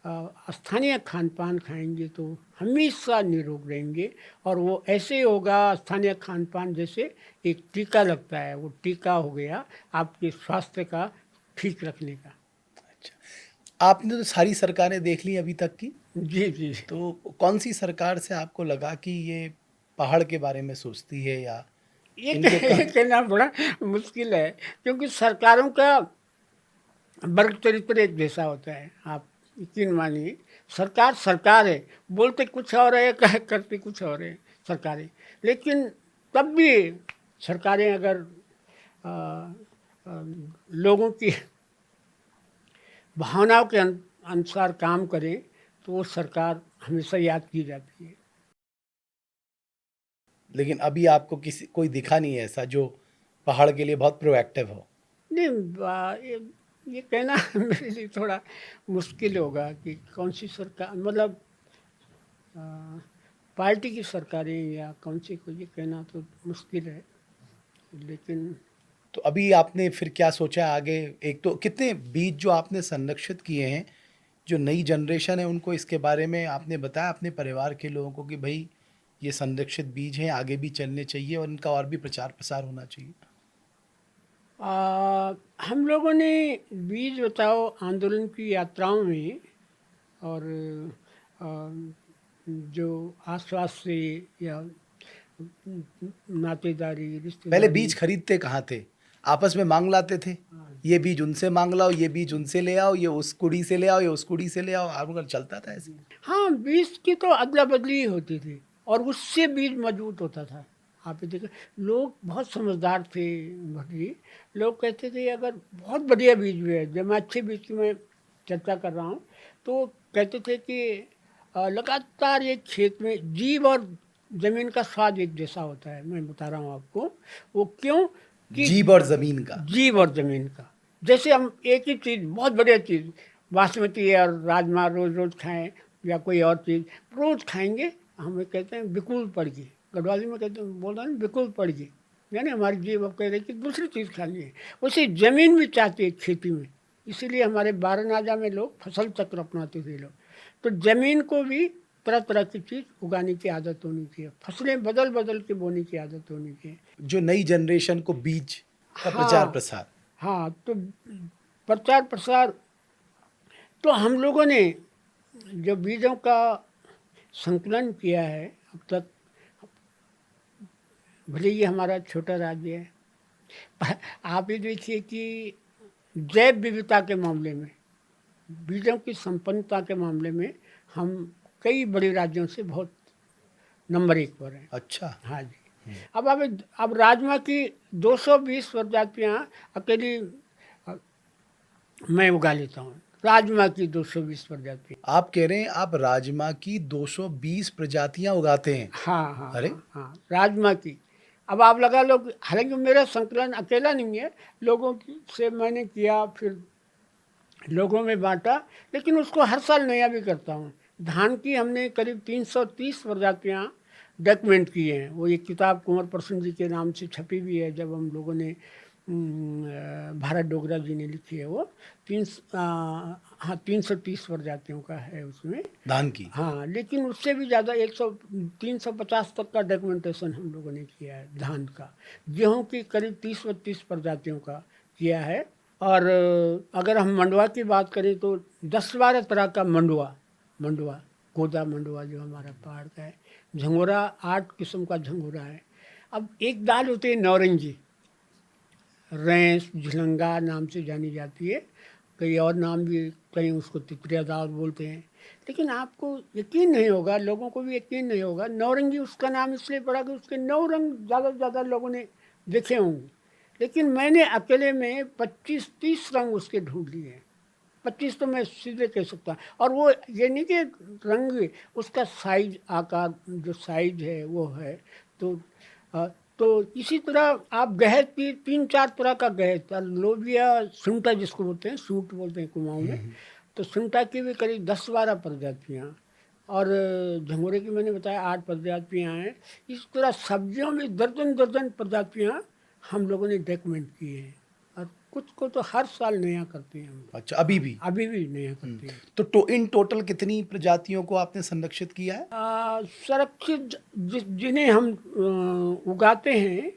स्थानीय खान पान खाएंगे तो हमेशा निरोग रहेंगे। और वो ऐसे होगा, स्थानीय खान पान जैसे एक टीका लगता है, वो टीका हो गया आपके स्वास्थ्य का ठीक रखने का। अच्छा, आपने तो सारी सरकारें देख ली अभी तक की, जी जी। तो कौन सी सरकार से आपको लगा कि ये पहाड़ के बारे में सोचती है, या ये इनके का? कहना बड़ा मुश्किल है, क्योंकि सरकारों का वर्ग चरित्र एक जैसा होता है। आप यकीन मानिए, सरकार सरकार है, बोलते कुछ और है, करते कुछ और है सरकारें। लेकिन तब भी सरकारें अगर आ, आ, लोगों की भावनाओं के अनुसार काम करें तो वो सरकार हमेशा याद की जाती है। लेकिन अभी आपको कोई दिखा नहीं है ऐसा जो पहाड़ के लिए बहुत प्रोएक्टिव हो? नहीं, ये कहना मेरे लिए थोड़ा मुश्किल होगा कि कौन सी सरकार, मतलब आ, पार्टी की सरकारें या कौन सी को, ये कहना तो मुश्किल है। लेकिन तो अभी आपने फिर क्या सोचा है आगे? एक तो कितने बीज जो आपने संरक्षित किए हैं, जो नई जनरेशन है उनको इसके बारे में आपने बताया अपने परिवार के लोगों को कि भाई ये संरक्षित बीज हैं, आगे भी चलने चाहिए और इनका और भी प्रचार प्रसार होना चाहिए? हम लोगों ने बीज बचाओ आंदोलन की यात्राओं में, और आ, जो आसपास से या नातेदारी पहले रिश्तेदारी, बीज खरीदते कहाँ थे? आपस में मांग लाते थे, ये बीज उनसे मांग लाओ, ये बीज उनसे ले आओ, ये उस कुड़ी से ले आओ, ये उस कुड़ी से ले आओ, आपका चलता था ऐसे? हाँ, बीज की तो अदला बदली ही होती थी, और उससे बीज मजबूत होता था। आप ये देखो, लोग बहुत समझदार थे भट्टी। लोग कहते थे अगर बहुत बढ़िया बीज भी है, जब मैं अच्छे बीज की मैं चर्चा कर रहा हूँ, तो कहते थे कि लगातार एक खेत में जीव और ज़मीन का स्वाद एक जैसा होता है। मैं बता रहा हूँ आपको वो क्यों, कि जीव और जमीन का। जीव और ज़मीन का, जैसे हम एक ही चीज़, बहुत बढ़िया चीज़ बासमती और राजमा रोज़ रोज़ खाएं, या कोई और चीज़ रोज़ खाएंगे, हमें कहते हैं बिकुल पड़ गई। गढ़वाली में कहते हैं, बोल रहे हैं बिकुल पड़ गई, यानी हमारी जीव अब कह रही कि दूसरी चीज़ खानी है। उसी ज़मीन भी चाहती है खेती में, इसीलिए हमारे बारनाजा में लोग फसल चक्र अपनाते थे लोग। तो ज़मीन को भी तरह तरह की चीज़ उगाने की आदत होनी चाहिए, फसलें बदल बदल के बोने की आदत होनी चाहिए। जो नई जनरेशन को बीज का प्रचार प्रसार। हाँ, तो प्रचार प्रसार, तो हम लोगों ने जो बीजों का संकलन किया है अब तक, भले ही हमारा छोटा राज्य है, पर आप ये देखिए कि जैव विविधता के मामले में, बीजों की संपन्नता के मामले में हम कई बड़े राज्यों से बहुत नंबर 1 पर हैं। अच्छा। हाँ जी। अब राजमा की 220 प्रजातियाँ अकेली मैं उगा लेता हूँ, राजमा की 220 प्रजाति। आप कह रहे हैं आप राजमा की 220 प्रजातियां उगाते हैं? हाँ हाँ अरे हाँ, हाँ राजमा की। अब आप लगा लो, हालांकि मेरा संकलन अकेला नहीं है, लोगों से मैंने किया, फिर लोगों में बांटा, लेकिन उसको हर साल नया भी करता हूँ। धान की हमने करीब 330 प्रजातियाँ डॉक्यूमेंट की हैं। वो एक किताब कुंवर प्रसन्न जी के नाम से छपी भी है। जब हम लोगों ने भारत डोगरा जी ने लिखी है वो। हाँ 330 प्रजातियों का है उसमें धान की। हाँ, लेकिन उससे भी ज़्यादा 350 तक का डॉक्यूमेंटेशन हम लोगों ने किया है धान का। गेहूं की करीब 30-32 प्रजातियों का किया है। और अगर हम मंडवा की बात करें तो 10-12 तरह का मंडवा मंडवा गोदा मंडवा जो हमारा पहाड़ का है। झंगोरा 8 किस्म का झंगोरा है। अब एक दाल होती है नौरंगी, रैंस झिलंगा नाम से जानी जाती है, कई और नाम भी, कहीं उसको तितरिया दाल बोलते हैं। लेकिन आपको यकीन नहीं होगा, लोगों को भी यकीन नहीं होगा, नौरंगी उसका नाम इसलिए पड़ा कि उसके 9 रंग ज़्यादा से ज़्यादा लोगों ने देखे होंगे, लेकिन मैंने अकेले में 25-30 रंग उसके ढूंढ लिए हैं। 25 तो मैं सीधे कह सकता हूँ। और वो ये नहीं कि रंग, उसका साइज, आकार जो साइज है वो है। तो तो इसी तरह आप गहत की 3-4 तरह का गहत, लोबिया सुंटा जिसको बोलते हैं, सूट बोलते हैं कुमाऊँ में, तो सुंटा की भी करीब 10-12 प्रजातियाँ। और झंगोरे की मैंने बताया 8 प्रजातियाँ हैं। इस तरह सब्जियों में दर्जन दर्जन प्रजातियाँ हम लोगों ने डॉक्यूमेंट की हैं। और कुछ को तो हर साल नया करते हैं हम लोग। अच्छा, अभी भी? अभी भी नया करते हैं। तो इन टोटल कितनी प्रजातियों को आपने संरक्षित किया है? संरक्षित जिन्हें हम उगाते हैं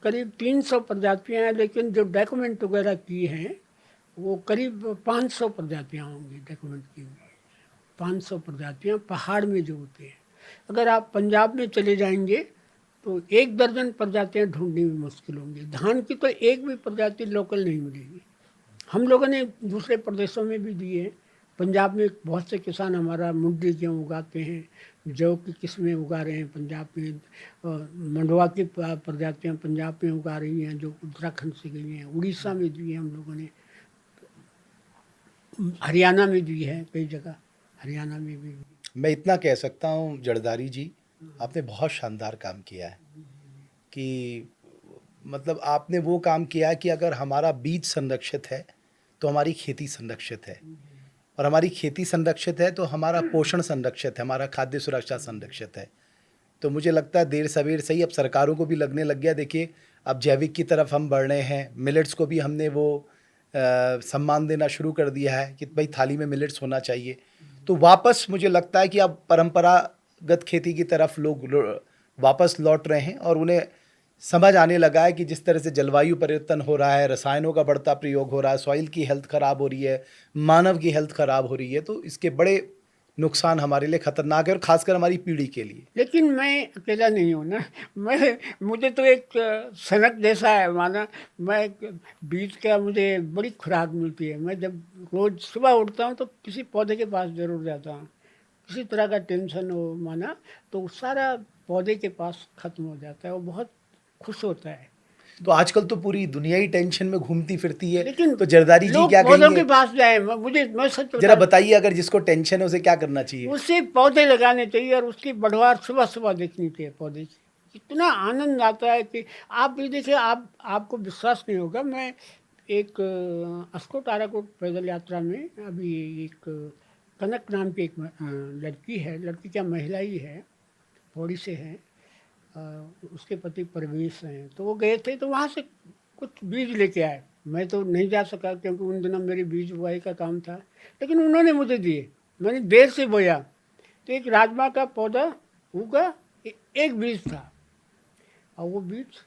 करीब 300 प्रजातियां हैं, लेकिन जो डॉक्यूमेंट वगैरह की हैं वो करीब 500 प्रजातियां होंगी डॉक्यूमेंट की हुई। 500 प्रजातियां पहाड़ में जो होते हैं। अगर आप पंजाब में चले जाएंगे तो 1 दर्जन प्रजातियां ढूंढनी भी मुश्किल होंगी। धान की तो एक भी प्रजाति लोकल नहीं मिलेगी। हम लोगों ने दूसरे प्रदेशों में भी दिए हैं। पंजाब में बहुत से किसान हमारा मुंडी गेहूँ उगाते हैं, जौ की किस्में उगा रहे हैं पंजाब में। मंडवा की प्रजातियाँ पंजाब में उगा रही हैं जो उत्तराखंड से गई हैं। उड़ीसा में दी है हम लोगों ने, हरियाणा में दी है, कई जगह हरियाणा में भी। मैं इतना कह सकता हूँ जरदारी जी, आपने बहुत शानदार काम किया है कि मतलब आपने वो काम किया है कि अगर हमारा बीज संरक्षित है तो हमारी खेती संरक्षित है, और हमारी खेती संरक्षित है तो हमारा पोषण संरक्षित है, हमारा खाद्य सुरक्षा संरक्षित है। तो मुझे लगता है देर सवेर सही अब सरकारों को भी लगने लग गया। देखिए अब जैविक की तरफ हम बढ़ रहे हैं, मिलेट्स को भी हमने वो सम्मान देना शुरू कर दिया है कि भाई थाली में मिलेट्स होना चाहिए। तो वापस मुझे लगता है कि अब परंपरागत खेती की तरफ लोग वापस लौट रहे हैं, और उन्हें समझ आने लगा है कि जिस तरह से जलवायु परिवर्तन हो रहा है, रसायनों का बढ़ता प्रयोग हो रहा है, सॉइल की हेल्थ ख़राब हो रही है, मानव की हेल्थ ख़राब हो रही है, तो इसके बड़े नुकसान हमारे लिए खतरनाक है, और खासकर हमारी पीढ़ी के लिए। लेकिन मैं अकेला नहीं हूँ ना, मुझे तो एक सनक जैसा है माना। मैं बीज का मुझे बड़ी खुराक मिलती है। मैं जब रोज़ सुबह उठता हूँ तो किसी पौधे के पास ज़रूर जाता हूँ। किसी तरह का टेंशन हो माना तो सारा पौधे के पास ख़त्म हो जाता है, वो बहुत खुश होता है। तो आजकल तो पूरी दुनिया ही टेंशन में घूमती फिरती है, लेकिन तो जरदारी जी लोग क्या पौधों कहेंगे? के पास जाए, मैं सच जरा बता, बताइए, अगर जिसको टेंशन है उसे क्या करना चाहिए? उसे पौधे लगाने चाहिए और उसकी बढ़वार सुबह सुबह देखनी चाहिए पौधे की। इतना आनंद आता है कि आप भी देखिए, आपको विश्वास नहीं होगा। मैं एक अस्कोट आराकोट पैदल यात्रा में अभी एक कनक नाम की एक लड़की है, लड़की क्या महिला ही है, पौड़ी से है। उसके पति परवेश हैं, तो वो गए थे तो वहाँ से कुछ बीज लेके आए। मैं तो नहीं जा सका क्योंकि उन दिनों मेरी बीज बुआई का काम था, लेकिन उन्होंने मुझे दिए। मैंने देर से बोया तो एक राजमा का पौधा उगा, एक बीज था, और वो बीज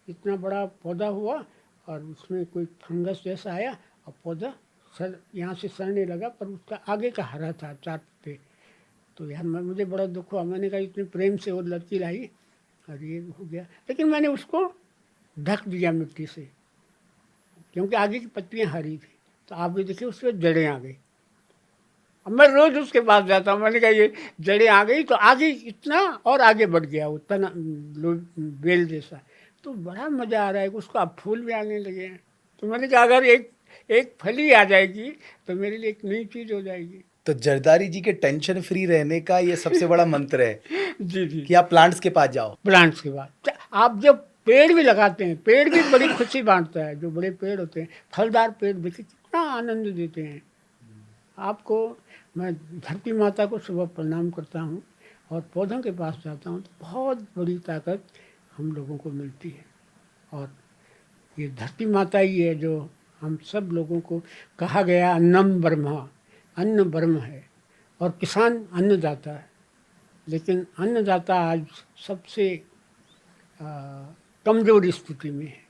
इतना बड़ा पौधा हुआ और उसमें कोई फंगस जैसा आया और पौधा सर यहाँ से सड़ने लगा, पर उसका आगे का हरा था 4 पत्ते। तो यार मुझे बड़ा दुख हुआ। मैंने कहा इतने प्रेम से वो लड़की लाई और ये हो गया, लेकिन मैंने उसको ढक दिया मिट्टी से क्योंकि आगे की पत्तियां हरी थी। तो आप भी देखिए उसमें जड़ें आ गई। अब मैं रोज उसके पास जाता हूँ। मैंने कहा ये जड़ें आ गई तो आगे इतना और आगे बढ़ गया वो तना बेल जैसा। तो बड़ा मज़ा आ रहा है कि उसको अब फूल भी आने लगे हैं। तो मैंने कहा अगर एक एक फली आ जाएगी तो मेरे लिए एक नई चीज़ हो जाएगी। तो जरदारी जी के टेंशन फ्री रहने का ये सबसे बड़ा मंत्र है जी जी, कि आप प्लांट्स के पास जाओ। प्लांट्स के बाद आप जब पेड़ भी लगाते हैं, पेड़ भी बड़ी खुशी बांटता है। जो बड़े पेड़ होते हैं, फलदार पेड़, देखिए कितना आनंद देते हैं आपको। मैं धरती माता को सुबह प्रणाम करता हूँ और पौधों के पास जाता हूँ तो बहुत बड़ी ताकत हम लोगों को मिलती है। और ये धरती माता ही है जो हम सब लोगों को कहा गया अन्नम ब्रह्मा, अन्न ब्रह्म है और किसान अन्नदाता है। लेकिन अन्नदाता आज सबसे कमज़ोर स्थिति में है।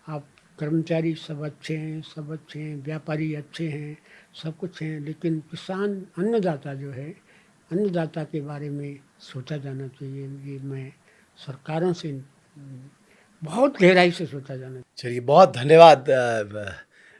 आप कर्मचारी सब अच्छे हैं, व्यापारी अच्छे हैं, सब कुछ हैं, लेकिन किसान अन्नदाता जो है, अन्नदाता के बारे में सोचा जाना चाहिए। ये मैं सरकारों से बहुत गहराई से सोचा जाना चाहिए। चलिए, बहुत धन्यवाद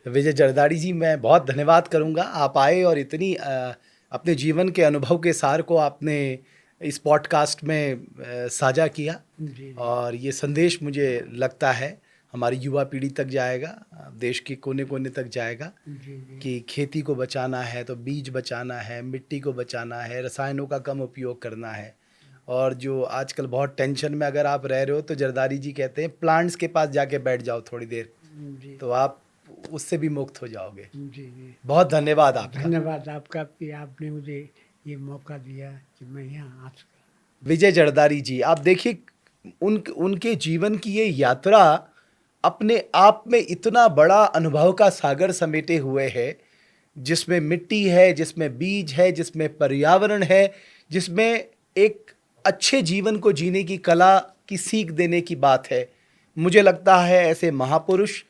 विजय जरदारी जी। मैं बहुत धन्यवाद करूंगा, आप आए और इतनी अपने जीवन के अनुभव के सार को आपने इस पॉडकास्ट में साझा किया। जी। और ये संदेश मुझे लगता है हमारी युवा पीढ़ी तक जाएगा, देश के कोने कोने तक जाएगा जी। कि खेती को बचाना है तो बीज बचाना है, मिट्टी को बचाना है, रसायनों का कम उपयोग करना है। और जो आजकल बहुत टेंशन में अगर आप रह रहे हो तो जरदारी जी कहते हैं प्लांट्स के पास जाके बैठ जाओ थोड़ी देर, जी। तो आप उससे भी मुक्त हो जाओगे। जी। बहुत धन्यवाद आपका। धन्यवाद आपका कि आपने मुझे ये मौका दिया कि मैं यहाँ आ सका। विजय जरदारी जी, आप देखिए उनके जीवन की ये यात्रा अपने आप में इतना बड़ा अनुभव का सागर समेटे हुए है, जिसमें मिट्टी है, जिसमें बीज है, जिसमें पर्यावरण है, जिसमें एक अच्छे जीवन को जीने की कला की सीख देने की बात है। मुझे लगता है ऐसे महापुरुष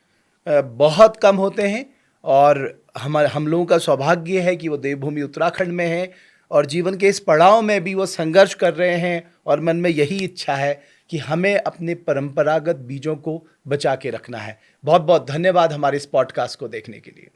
बहुत कम होते हैं और हम लोगों का सौभाग्य है कि वो देवभूमि उत्तराखंड में हैं और जीवन के इस पड़ाव में भी वो संघर्ष कर रहे हैं और मन में यही इच्छा है कि हमें अपने परंपरागत बीजों को बचा के रखना है। बहुत बहुत धन्यवाद हमारे इस पॉडकास्ट को देखने के लिए।